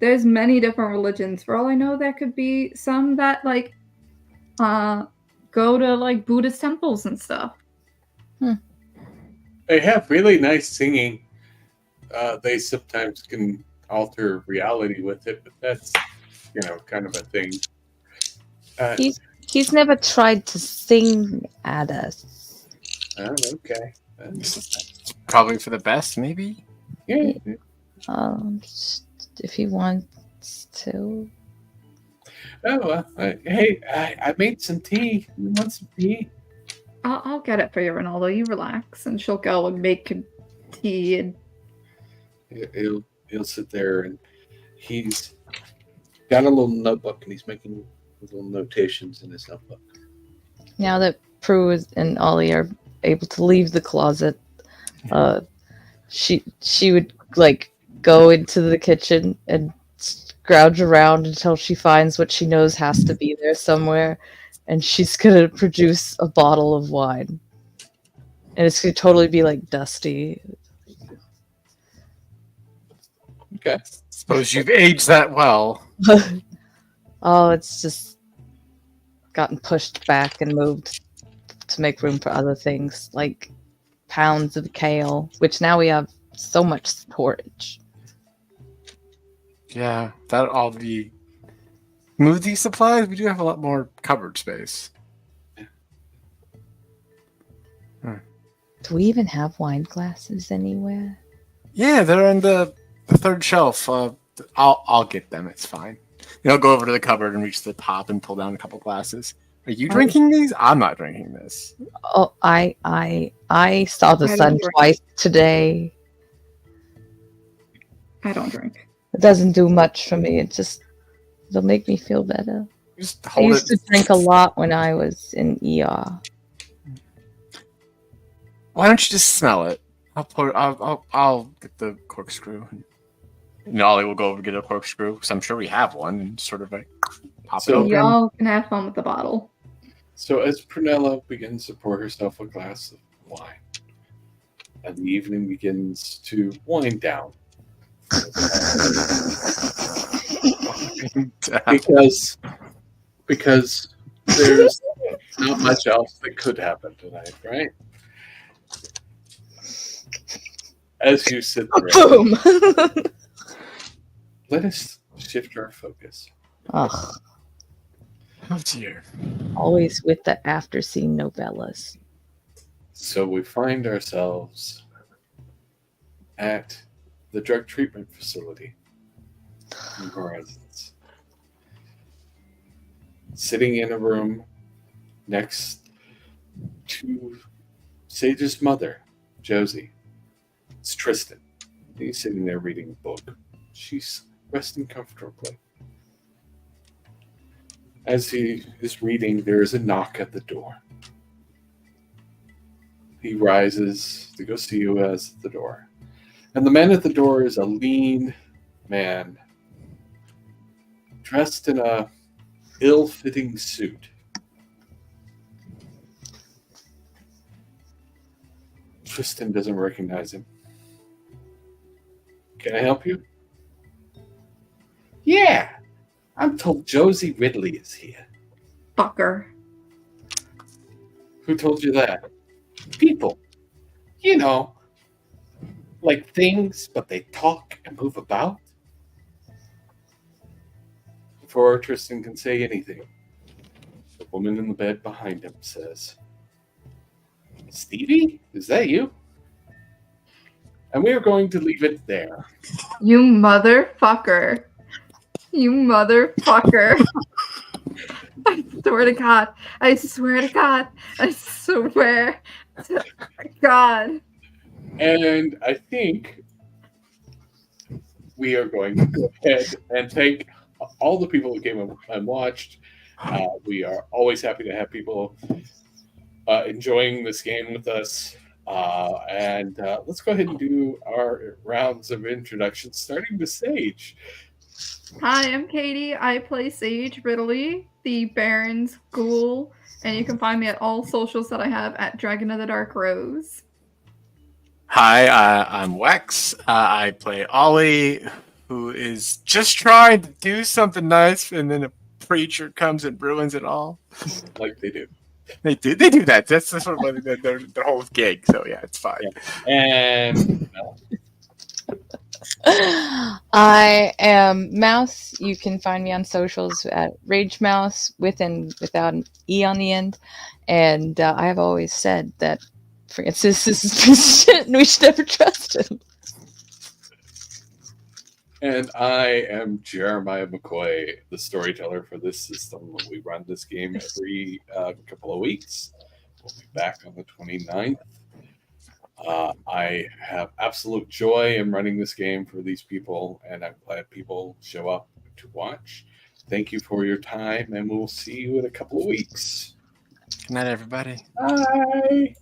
There's many different religions. For all I know, there could be some that, like, go to, like, Buddhist temples and stuff. They have really nice singing. They sometimes can alter reality with it, but that's, kind of a thing. He's never tried to sing at us. Oh, okay. Probably for the best, maybe. Yeah. If he wants to. Oh, hey, I made some tea. You want some tea? I'll get it for you, Ronaldo. You relax, and she'll go and make tea. And He'll sit there, and he's got a little notebook, and he's making little notations in his notebook. Now that Prue and Ollie are able to leave the closet, she would like go into the kitchen and scrouge around until she finds what she knows has to be there somewhere, and she's gonna produce a bottle of wine, and it's gonna totally be like dusty. Okay. Suppose you've aged that well. Oh, it's just gotten pushed back and moved to make room for other things, like pounds of kale, which now we have so much storage. Yeah, that all the move these supplies. We do have a lot more cupboard space. Do we even have wine glasses anywhere? Yeah, they're on the third shelf. I'll get them. It's fine. I'll go over to the cupboard and reach the top and pull down a couple glasses. Are you drinking these? I'm not drinking this. Oh, I saw the I sun don't drink. twice today. I don't drink. It doesn't do much for me. It'll make me feel better. Just I hold used it. to drink a lot when I was in ER. Why don't you just smell it? I'll get the corkscrew. And Ollie will go over and get a corkscrew because I'm sure we have one and sort of like pop it So- open. Y'all can have fun with the bottle. So as Prunella begins to pour herself a glass of wine, and the evening begins to wind down, because there's not much else that could happen tonight, right? As you sit there, Boom! let us shift our focus. Ugh, Oh dear. always with the after scene novellas. So we find ourselves at the drug treatment facility in Horizons, sitting in a room next to Sage's mother, Josie. It's Tristan. He's sitting there reading a book. She's resting comfortably. As he is reading, there is a knock at the door. He rises to go see who is at the door. And the man at the door is a lean man, dressed in a ill-fitting suit. Tristan doesn't recognize him. Can I help you? Yeah, I'm told Josie Ridley is here. Fucker. Who told you that? People. You know, like things, but they talk and move about. Before Tristan can say anything, the woman in the bed behind him says, Stevie, is that you? And we are going to leave it there. You motherfucker. You motherfucker. I swear to God. I swear to God. I swear to God. And I think we are going to go ahead and thank all the people who came and watched. We are always happy to have people enjoying this game with us. And let's go ahead and do our rounds of introductions, starting with Sage. Hi, I'm Katie. I play Sage Ridley, the Baron's ghoul, and you can find me at all socials that I have at DragonOfTheDarkRose. Hi, I'm Wex. I play Ollie, who is just trying to do something nice, and then a preacher comes and ruins it all. Like they do. They do that. That's sort of their whole gig. So yeah, it's fine. Yeah. And I am Mouse. You can find me on socials at RageMouxe with and without an E on the end. And I have always said that Francis is a piece of shit and we should never trust him. And I am Jeremiah McCoy, the storyteller for this system. We run this game every couple of weeks. We'll be back on the 29th. I have absolute joy in running this game for these people, and I'm glad people show up to watch. Thank you for your time, and we'll see you in a couple of weeks. Good night, everybody. Bye.